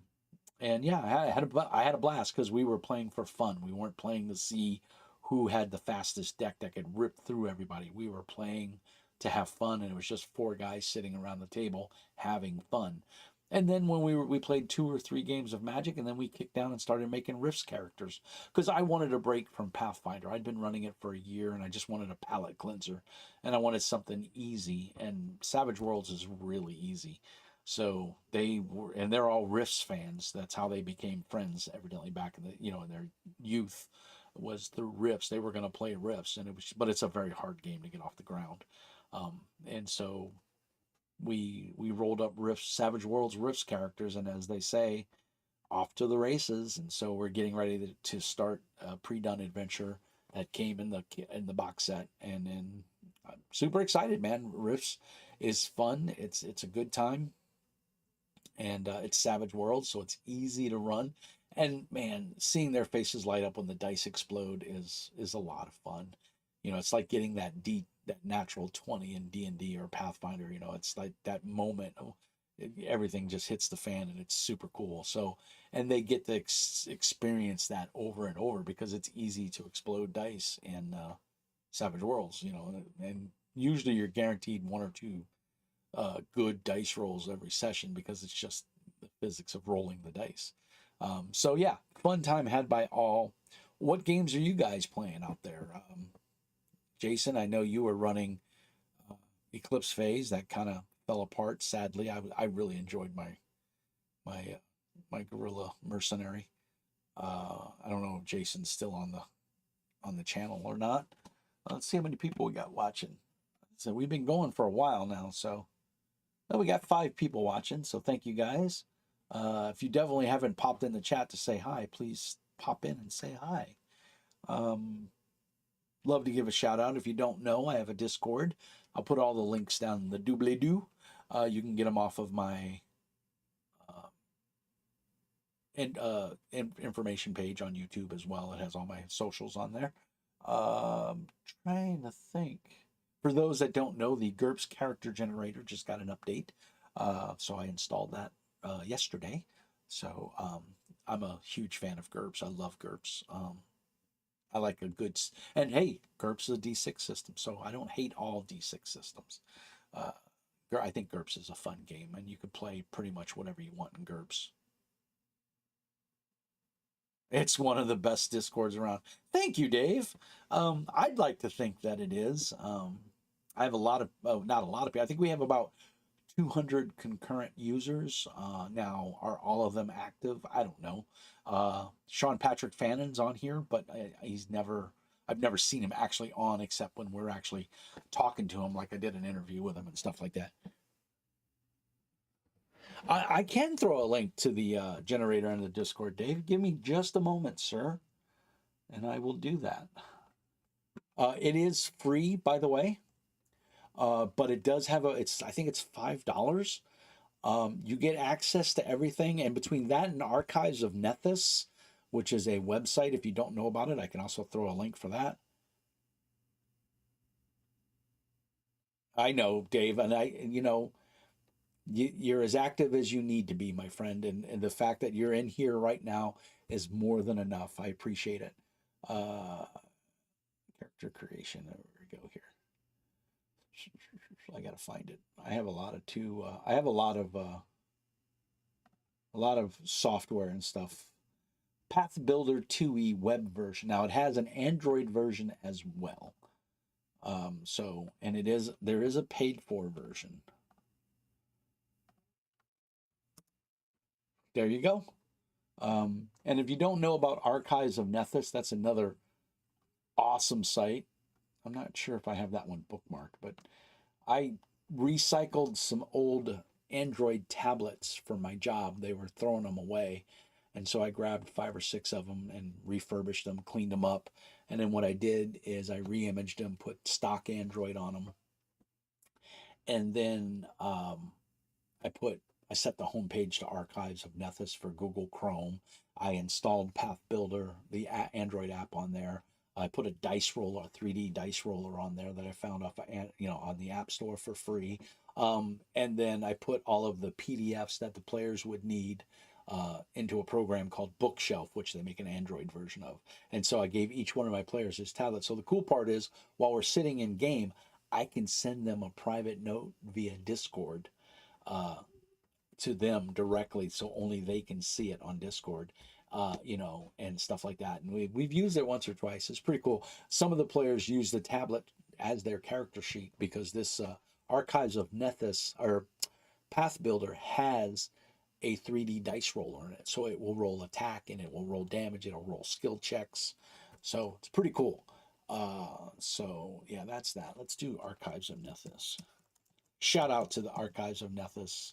and yeah, I had a blast because we were playing for fun. We weren't playing to see who had the fastest deck that could rip through everybody. We were playing to have fun, and it was just four guys sitting around the table having fun. And then when we played 2 or 3 games of Magic, and then we kicked down and started making Rifts characters because I wanted a break from Pathfinder. I'd been running it for a year, and I just wanted a palate cleanser, and I wanted something easy. And Savage Worlds is really easy. So they're all Rifts fans. That's how they became friends, evidently back in in their youth, was through Rifts. They were going to play Rifts, but it's a very hard game to get off the ground. And so we rolled up Rifts, Savage Worlds Rifts characters, and as they say, off to the races. And so we're getting ready to start a pre-done adventure that came in the box set, and then I'm super excited, man. Rifts is fun. It's a good time, and it's Savage World, so it's easy to run. And man, seeing their faces light up when the dice explode is a lot of fun. It's like getting that natural 20 in D&D or Pathfinder. It's like that moment. Everything just hits the fan, and it's super cool. So, and they get to experience that over and over because it's easy to explode dice in Savage Worlds. And usually you're guaranteed 1 or 2 good dice rolls every session because it's just the physics of rolling the dice. So yeah, fun time had by all. What games are you guys playing out there? Jason, I know you were running Eclipse Phase. That kind of fell apart, sadly. I really enjoyed my Guerrilla Mercenary. I don't know if Jason's still on the channel or not. Let's see how many people we got watching. So we've been going for a while now, so we got 5 people watching, so thank you guys. If you definitely haven't popped in the chat to say hi, please pop in and say hi. Love to give a shout out. If you don't know, I have a Discord. I'll put all the links down in the doobly-doo. You can get them off of my information page on YouTube as well. It has all my socials on there. Trying to think. For those that don't know, the GURPS character generator just got an update. So I installed that yesterday. So I'm a huge fan of GURPS. I love GURPS. I like a good, and hey, GURPS is a D6 system, so I don't hate all D6 systems. I think GURPS is a fun game, and you can play pretty much whatever you want in GURPS. It's one of the best Discords around. Thank you, Dave. I'd like to think that it is. I have a lot of, not a lot of people. I think we have about 200 concurrent users. Now, are all of them active? I don't know. Sean Patrick Fannon's on here, but I've never seen him actually on except when we're actually talking to him, like I did an interview with him and stuff like that. I can throw a link to the generator in the Discord, Dave. Give me just a moment, sir, and I will do that. It is free, by the way, but it does have I think it's $5. You get access to everything, and between that and Archives of Nethys, which is a website. If you don't know about it, I can also throw a link for that. I know, Dave, and you're as active as you need to be, my friend, and the fact that you're in here right now is more than enough. I appreciate it. Uh, character creation. There we go here. I gotta find it. I have a lot of I have a lot of software and stuff. Path Builder 2e web version. Now it has an Android version as well. And there is a paid for version. There you go. And if you don't know about Archives of Nethys, that's another awesome site. I'm not sure if I have that one bookmarked, but I recycled some old Android tablets for my job. They were throwing them away. And so I grabbed 5 or 6 of them and refurbished them, cleaned them up. And then what I did is I re-imaged them, put stock Android on them. And then I set the homepage to Archives of Nethys for Google Chrome. I installed Path Builder, the Android app, on there. I put a dice roller, a 3D dice roller on there that I found off, on the App Store for free. And then I put all of the PDFs that the players would need into a program called Bookshelf, which they make an Android version of. And so I gave each one of my players his tablet. So the cool part is, while we're sitting in game, I can send them a private note via Discord to them directly, so only they can see it on Discord, and stuff like that. And we've used it once or twice. It's pretty cool. Some of the players use the tablet as their character sheet because this Archives of Nethys or Path Builder has a 3D dice roller in it, so it will roll attack and it will roll damage. It'll roll skill checks, so it's pretty cool. So yeah, that's that. Let's do Archives of Nethys. Shout out to the Archives of Nethys.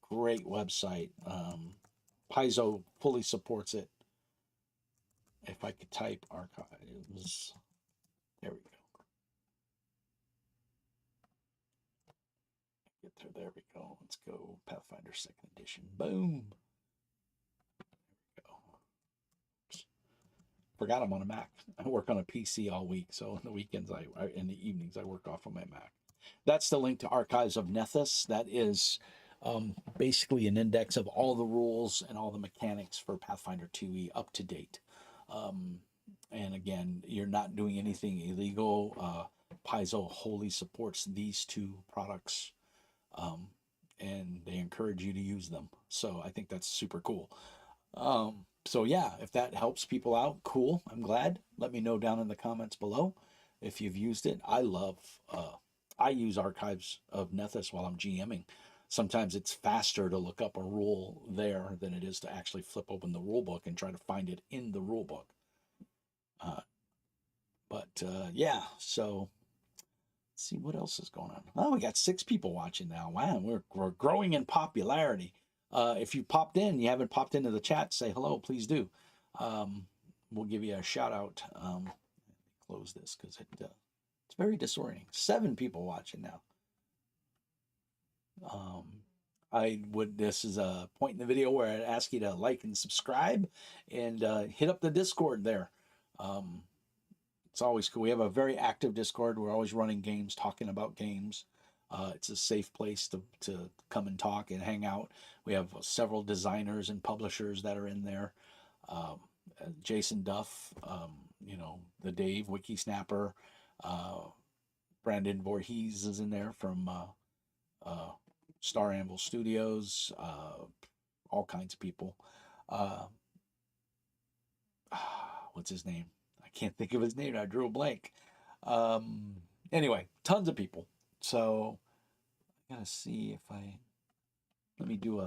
Great website. Paizo fully supports it. If I could type Archives, there we go. Get there. There we go. Let's go Pathfinder 2nd Edition. Boom. There we go. Oops. Forgot I'm on a Mac. I work on a PC all week, so on the weekends, in the evenings, I work off of my Mac. That's the link to Archives of Nethys. That is basically an index of all the rules and all the mechanics for Pathfinder 2e up to date. And again, you're not doing anything illegal. Paizo wholly supports these 2 products, and they encourage you to use them. So I think that's super cool. So yeah, if that helps people out, cool. I'm glad. Let me know down in the comments below if you've used it. I use Archives of Nethys while I'm GMing. Sometimes it's faster to look up a rule there than it is to actually flip open the rule book and try to find it in the rule book. Yeah, so let's see what else is going on. Oh, we got 6 people watching now. Wow, we're growing in popularity. If you popped in, you haven't popped into the chat, say hello, please do. We'll give you a shout out. Close this because it's very disorienting. 7 people watching now. This is a point in the video where I'd ask you to like and subscribe and hit up the Discord there. It's always cool. We have a very active Discord. We're always running games, talking about games. It's a safe place to come and talk and hang out. We have several designers and publishers that are in there. Jason Duff, the Dave, Wiki Snapper, Brandon Voorhees is in there from Star Anvil Studios, all kinds of people. What's his name? I can't think of his name. I drew a blank. Anyway, tons of people. So I gotta see if let me do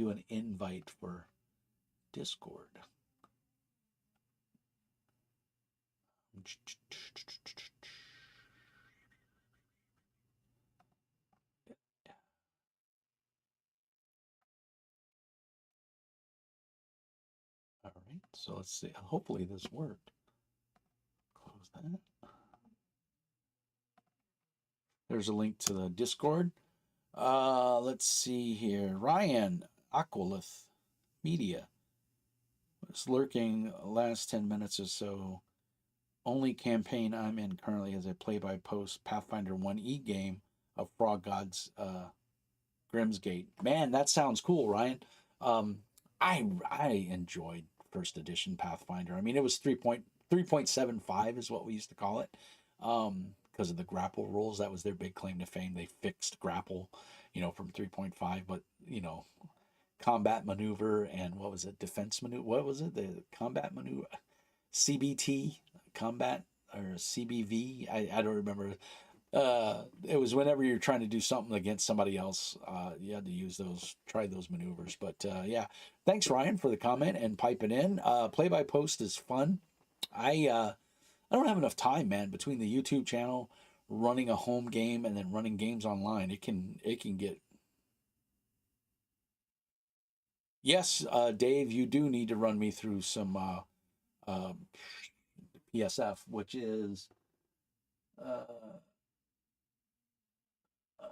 an invite for Discord. All right, so let's see. Hopefully this worked. Close that. There's a link to the Discord. Let's see here. Ryan Aqualith Media. It's lurking last 10 minutes or so. Only campaign I'm in currently is a play-by-post Pathfinder 1E game of Frog Gods Grimsgate. Man, that sounds cool, Ryan. Um, I enjoyed first edition Pathfinder. I mean, it was 3.75 is what we used to call it. Because of the grapple rules, that was their big claim to fame. They fixed grapple, from 3.5, but combat maneuver and what was it? Defense maneuver. What was it? The combat maneuver, CBT, combat or CBV. I don't remember. It was whenever you're trying to do something against somebody else, you had to try those maneuvers. But yeah, thanks Ryan for the comment and piping in. Play by post is fun. I don't have enough time, man, between the YouTube channel, running a home game, and then running games online. It can get. Yes, Dave, you do need to run me through some uh, PSF, which is uh, uh,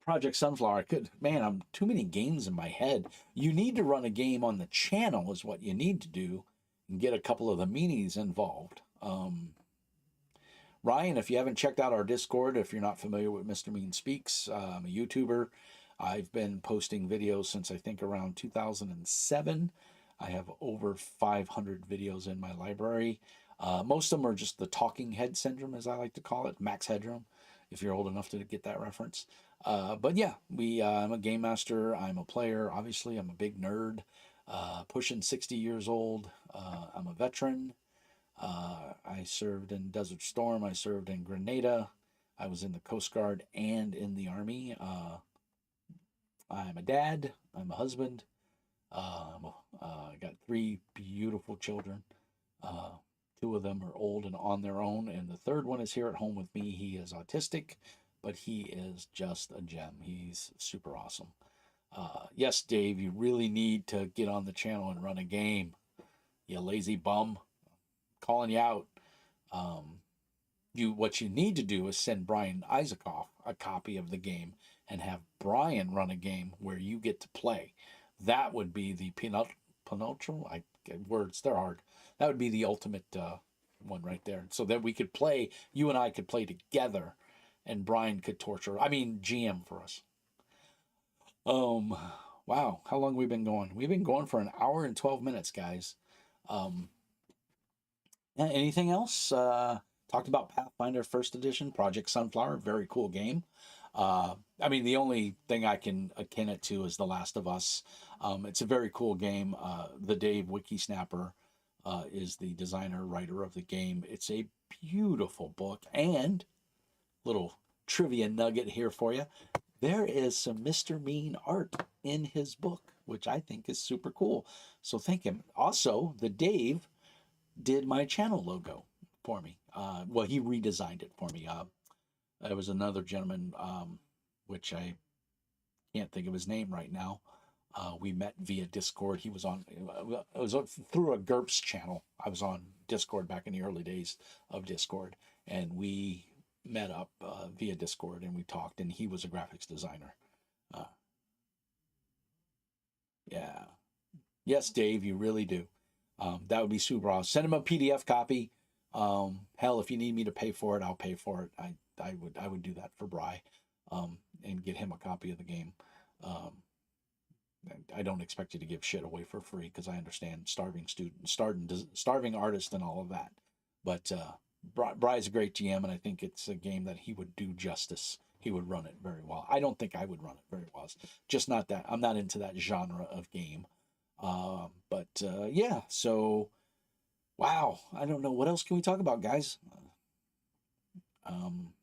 Project Sunflower. I'm too many games in my head. You need to run a game on the channel, is what you need to do, and get a couple of the meanies involved. Ryan, if you haven't checked out our Discord, if you're not familiar with Mr. Mean Speaks, I'm a YouTuber. I've been posting videos since I think around 2007. I have over 500 videos in my library. Most of them are just the talking head syndrome, as I like to call it, Max Headroom, if you're old enough to get that reference. But yeah, I'm a game master. I'm a player. Obviously, I'm a big nerd, pushing 60 years old. I'm a veteran. I served in Desert Storm. I served in Grenada. I was in the Coast Guard and in the Army. I'm a dad. I'm a husband. I got three beautiful children. Uh, Two of them are old and on their own, and the third one is here at home with me. He is autistic, but he is just a gem. He's super awesome. Yes, Dave, you really need to get on the channel and run a game. You lazy bum. Calling you out. Um, what you need to do is send Brian Isakoff a copy of the game and have Brian run a game where you get to play. That would be the penultimate. Words, they're hard. That would be the ultimate one right there. So that we could play, you and I could play together, and Brian could GM for us. Um, wow, how long have we been going? We've been going for an hour and 12 minutes, guys. Um, Anything else? Talked about Pathfinder First Edition, Project Sunflower, very cool game. The only thing I can akin it to is The Last of Us. It's a very cool game. The Dave Wikisnapper is the designer, writer of the game. It's a beautiful book. And little trivia nugget here for you. There is some Mr. Mean art in his book, which I think is super cool. So thank him. Also, the Dave did my channel logo for me. Well, he redesigned it for me. There was another gentleman, which I can't think of his name right now. We met via Discord. He was on. It was through a GURPS channel. I was on Discord back in the early days of Discord, and we met up via Discord and we talked. And he was a graphics designer. Uh, yeah. Yes, Dave, you really do. That would be super awesome. Send him a PDF copy. Hell, if you need me to pay for it, I'll pay for it. I would do that for Bry, and get him a copy of the game. Um, I don't expect you to give shit away for free because I understand starving student, starving artist, and all of that. But Bry's a great GM, and I think it's a game that he would do justice. He would run it very well. I don't think I would run it very well. It's just not that. I'm not into that genre of game. Yeah, so wow, I don't know what else can we talk about, guys. Um,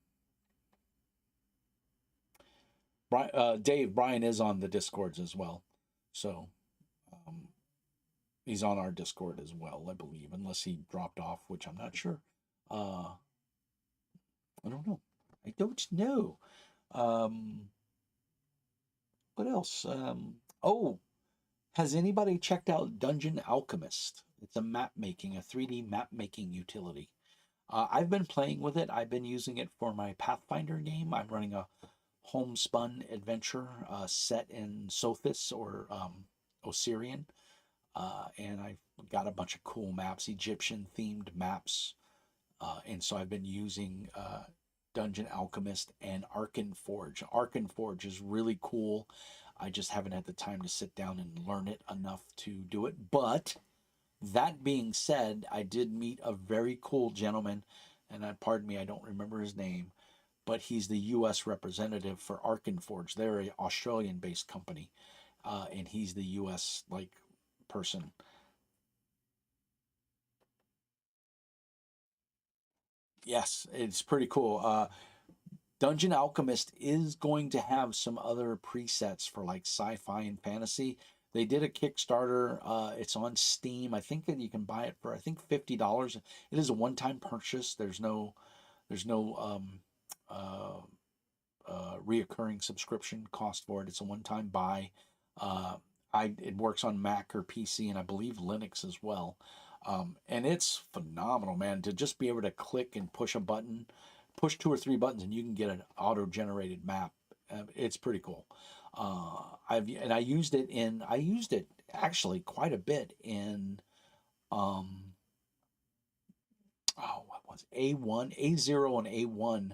Brian is on the Discords as well, so um, he's on our Discord as well, I believe, unless he dropped off, which I'm not sure. I don't know. I don't know. Um, what else? Oh, has anybody checked out Dungeon Alchemist? It's a 3D map making utility. I've been playing with it. I've been using it for my Pathfinder game. I'm running a homespun adventure set in Sothis or Osirian. and I got a bunch of cool maps, Egyptian themed maps. And so I've been using Dungeon Alchemist and Arkenforge. Arkenforge is really cool. I just haven't had the time to sit down and learn it enough to do it. But that being said, I did meet a very cool gentleman, and pardon me, I don't remember his name, but he's the U.S. representative for Arkenforge. They're an Australian-based company, and he's the U.S. like person. Yes, it's pretty cool. Dungeon Alchemist is going to have some other presets for like sci-fi and fantasy. They did a Kickstarter. It's on Steam. I think that you can buy it for I think $50. It is a one-time purchase. There's no uh, reoccurring subscription cost for it. It's a one-time buy. Uh, it works on Mac or PC and I believe Linux as well. And it's phenomenal, man, to just be able to click and push a button, push two or three buttons, and you can get an auto-generated map. It's pretty cool. I used it actually quite a bit in um, what was A1, A0 and A1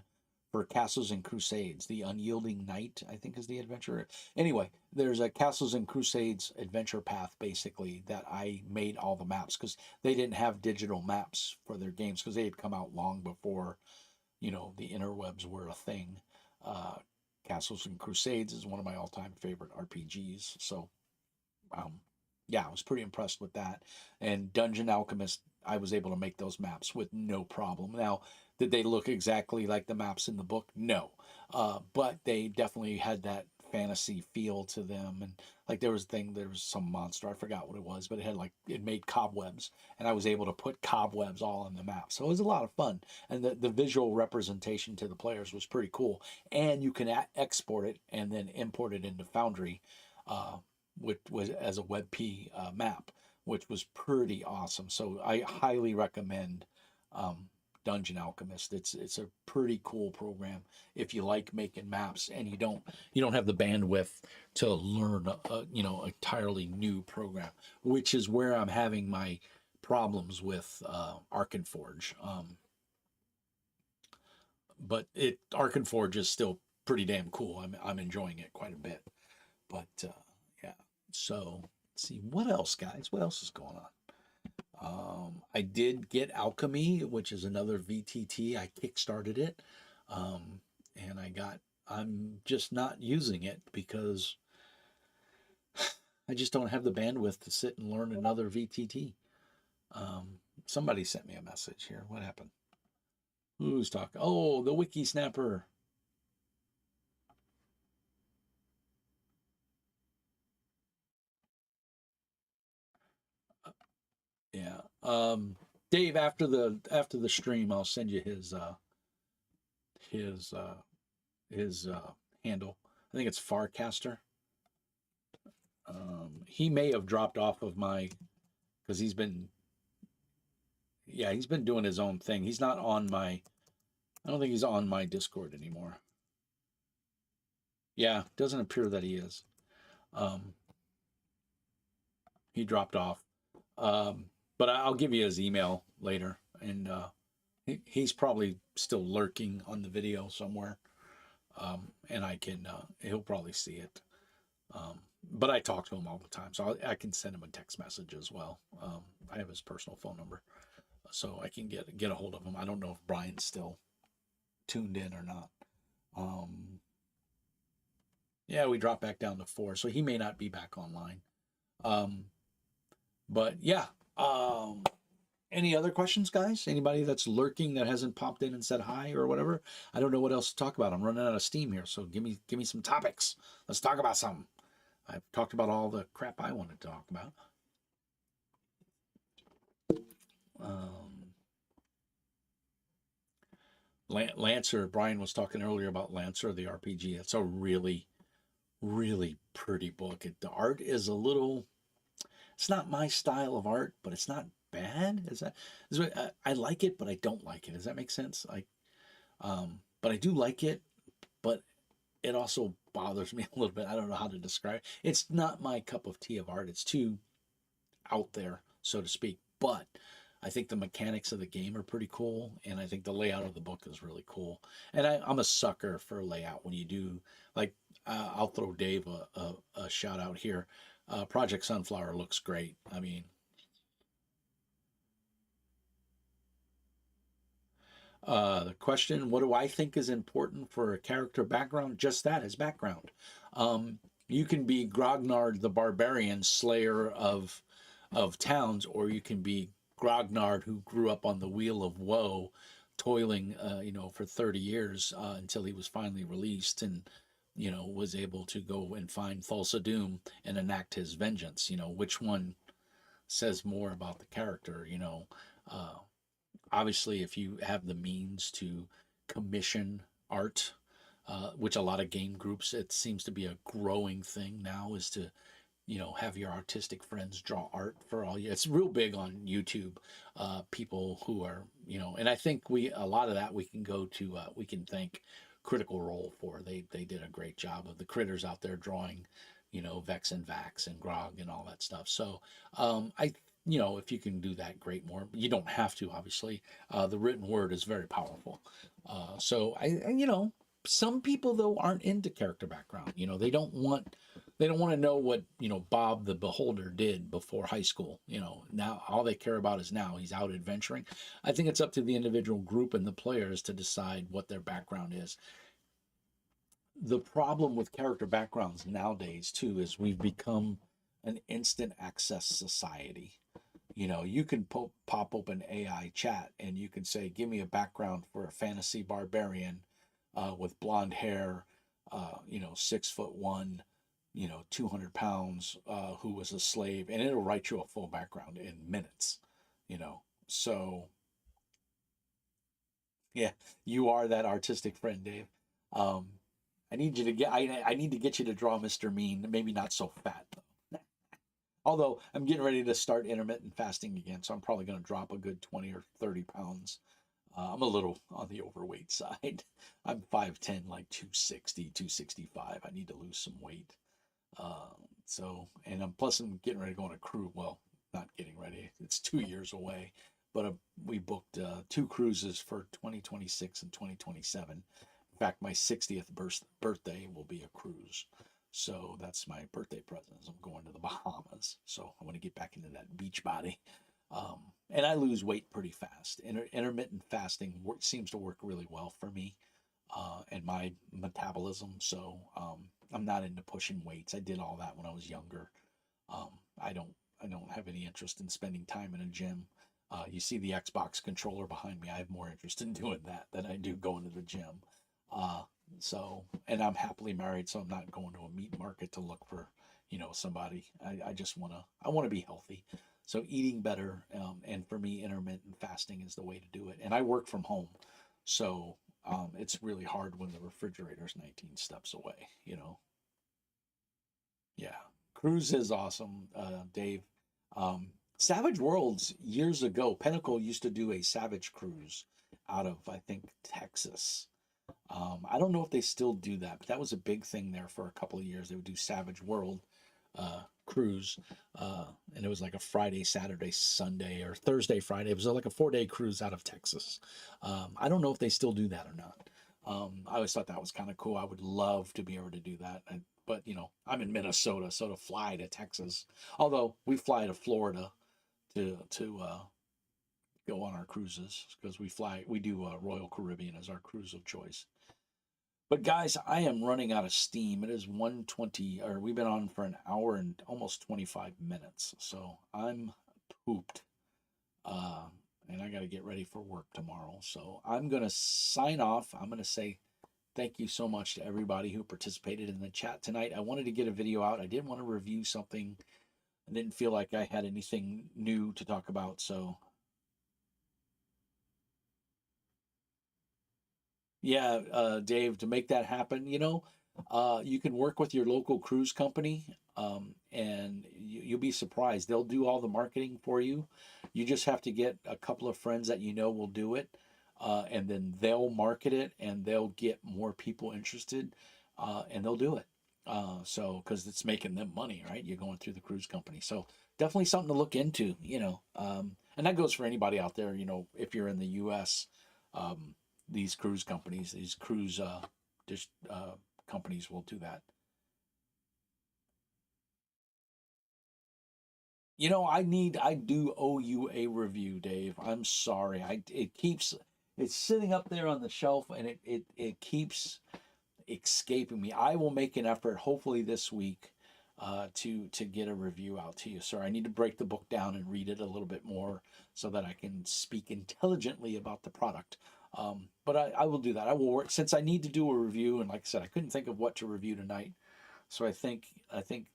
for Castles and Crusades. The Unyielding Knight, I think, is the adventure. Anyway, there's a Castles and Crusades adventure path basically that I made all the maps because they didn't have digital maps for their games because they had come out long before, the interwebs were a thing. Uh, Castles and Crusades is one of my all-time favorite RPGs. So um, yeah, I was pretty impressed with that. And Dungeon Alchemist, I was able to make those maps with no problem. Now, did they look exactly like the maps in the book? No. But they definitely had that fantasy feel to them. And like there was some monster, I forgot what it was, but it made cobwebs. And I was able to put cobwebs all on the map. So it was a lot of fun. And the visual representation to the players was pretty cool. And you can export it and then import it into Foundry. Which was as a WebP map, which was pretty awesome. So I highly recommend um, Dungeon Alchemist. It's a pretty cool program if you like making maps and you don't have the bandwidth to learn entirely new program, which is where I'm having my problems with Arkenforge. But Arkenforge is still pretty damn cool. I'm enjoying it quite a bit. But yeah, so let's see what else, guys. What else is going on? I did get Alchemy, which is another VTT. I kickstarted it, um, and I'm just not using it because I just don't have the bandwidth to sit and learn another VTT. Somebody sent me a message here. What happened? Who's talking? Oh, the Wiki Snapper. Yeah. Dave, after the stream, I'll send you his uh his handle. I think it's Farcaster. He may have dropped off of my because he's been doing his own thing. He's not on my. I don't think he's on my Discord anymore. Yeah, doesn't appear that he is. Um, he dropped off. But I'll give you his email later, and he's probably still lurking on the video somewhere. And he'll probably see it. But I talk to him all the time, so I can send him a text message as well. I have his personal phone number, so I can get a hold of him. I don't know if Brian's still tuned in or not. Yeah, we dropped back down to 4, so he may not be back online. But yeah. Any other questions, guys? Anybody that's lurking that hasn't popped in and said hi or whatever? I don't know what else to talk about. I'm running out of steam here, so give me some topics. Let's talk about something. I've talked about all the crap I wanted to talk about. Lancer, Brian was talking earlier about Lancer, the RPG. It's a really, really pretty book. The art is it's not my style of art, but it's not bad. I like it, but I don't like it. Does that make sense? But I do like it, but it also bothers me a little bit. I don't know how to describe it. It's not my cup of tea of art. It's too, out there, so to speak. But I think the mechanics of the game are pretty cool, and I think the layout of the book is really cool. And I'm a sucker for layout when you do like I'll throw Dave a shout out here. Project Sunflower looks great. I mean, the question, what do I think is important for a character background? Just that, as background. Um, you can be Grognard the Barbarian, slayer of towns, or you can be Grognard who grew up on the Wheel of Woe, toiling, for 30 years until he was finally released and, was able to go and find Thulsa Doom and enact his vengeance. Which one says more about the character? Uh, Obviously, if you have the means to commission art, which a lot of game groups, it seems to be a growing thing now, is to have your artistic friends draw art for all you. It's real big on YouTube. People who are and I think a lot of that we can go to we can thank Critical Role for. They did a great job of the critters out there drawing, Vex and Vax and Grog and all that stuff. So I if you can do that, great more. You don't have to, obviously. The written word is very powerful. So some people though aren't into character background. They don't want to know what Bob the Beholder did before high school. Now all they care about is now he's out adventuring. I think it's up to the individual group and the players to decide what their background is. The problem with character backgrounds nowadays too is we've become an instant access society. You can pop open AI chat and you can say, give me a background for a fantasy barbarian with blonde hair, 6'1", 200 pounds, who was a slave, and it'll write you a full background in minutes, So, yeah, you are that artistic friend, Dave. Um, I need to get you to draw Mr. Mean, maybe not so fat, though. Although I'm getting ready to start intermittent fasting again, so I'm probably going to drop a good 20 or 30 pounds. I'm a little on the overweight side. I'm 5'10", like 260, 265. I need to lose some weight. Uh, and I'm getting ready to go on a cruise. Well, not getting ready. It's 2 years away, but we booked 2 cruises for 2026 and 2027. In fact, my 60th birthday will be a cruise. So that's my birthday present. I'm going to the Bahamas. So I want to get back into that beach body. And I lose weight pretty fast. Intermittent fasting seems to work really well for me and my metabolism. So I'm not into pushing weights. I did all that when I was younger. Um, I don't have any interest in spending time in a gym. You see the Xbox controller behind me. I have more interest in doing that than I do going to the gym. Uh, and I'm happily married, so I'm not going to a meat market to look for, somebody. I want to be healthy. So eating better, and for me, intermittent fasting is the way to do it. And I work from home, so it's really hard when the refrigerator's 19 steps away. Yeah. Cruise is awesome, Dave. Savage Worlds years ago, Pinnacle used to do a Savage Cruise out of, I think, Texas. I don't know if they still do that, but that was a big thing there for a couple of years. They would do Savage World cruise, and it was like a Friday, Saturday, Sunday, or Thursday, Friday. It was like a 4-day cruise out of Texas. I don't know if they still do that or not. I always thought that was kind of cool. I would love to be able to do that. But I'm in Minnesota, so to fly to Texas, although we fly to Florida to go on our cruises because we do Royal Caribbean as our cruise of choice. But guys, I am running out of steam. It is 1:20, or we've been on for an hour and almost 25 minutes. So I'm pooped. Uh, and I got to get ready for work tomorrow. So I'm going to sign off. I'm going to say thank you so much to everybody who participated in the chat tonight. I wanted to get a video out. I did want to review something. I didn't feel like I had anything new to talk about. So yeah, Dave, to make that happen, you can work with your local cruise company, and you'll be surprised. They'll do all the marketing for you. You just have to get a couple of friends that will do it, and then they'll market it, and they'll get more people interested, and they'll do it. Because it's making them money, right? You're going through the cruise company. So definitely something to look into, and that goes for anybody out there, if you're in the US, these cruise companies, these cruise companies will do that. I do owe you a review, Dave. I'm sorry. It's sitting up there on the shelf, and it keeps escaping me. I will make an effort, hopefully this week, to get a review out to you, sir. I need to break the book down and read it a little bit more so that I can speak intelligently about the product. But I will do that. I will work since I need to do a review, and like I said, I couldn't think of what to review tonight. So I think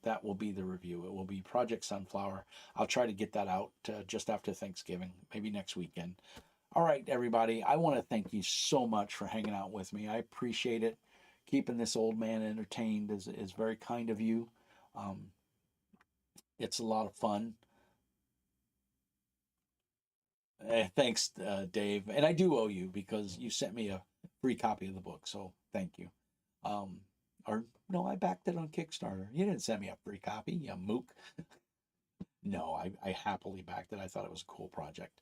that will be the review. It will be Project Sunflower. I'll try to get that out just after Thanksgiving, maybe next weekend. All right, everybody. I want to thank you so much for hanging out with me. I appreciate it. Keeping this old man entertained is very kind of you. Um, it's a lot of fun. Thanks, Dave. And I do owe you because you sent me a free copy of the book. So thank you. Um, or no, I backed it on Kickstarter. You didn't send me a free copy, you mook. No, I happily backed it. I thought it was a cool project.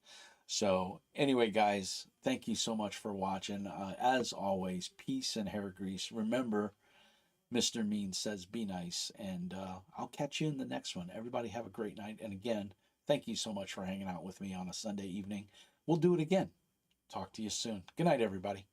So anyway, guys, thank you so much for watching. As always, peace and hair grease. Remember, Mr. Mean says be nice, and I'll catch you in the next one. Everybody have a great night. And again, thank you so much for hanging out with me on a Sunday evening. We'll do it again. Talk to you soon. Good night, everybody.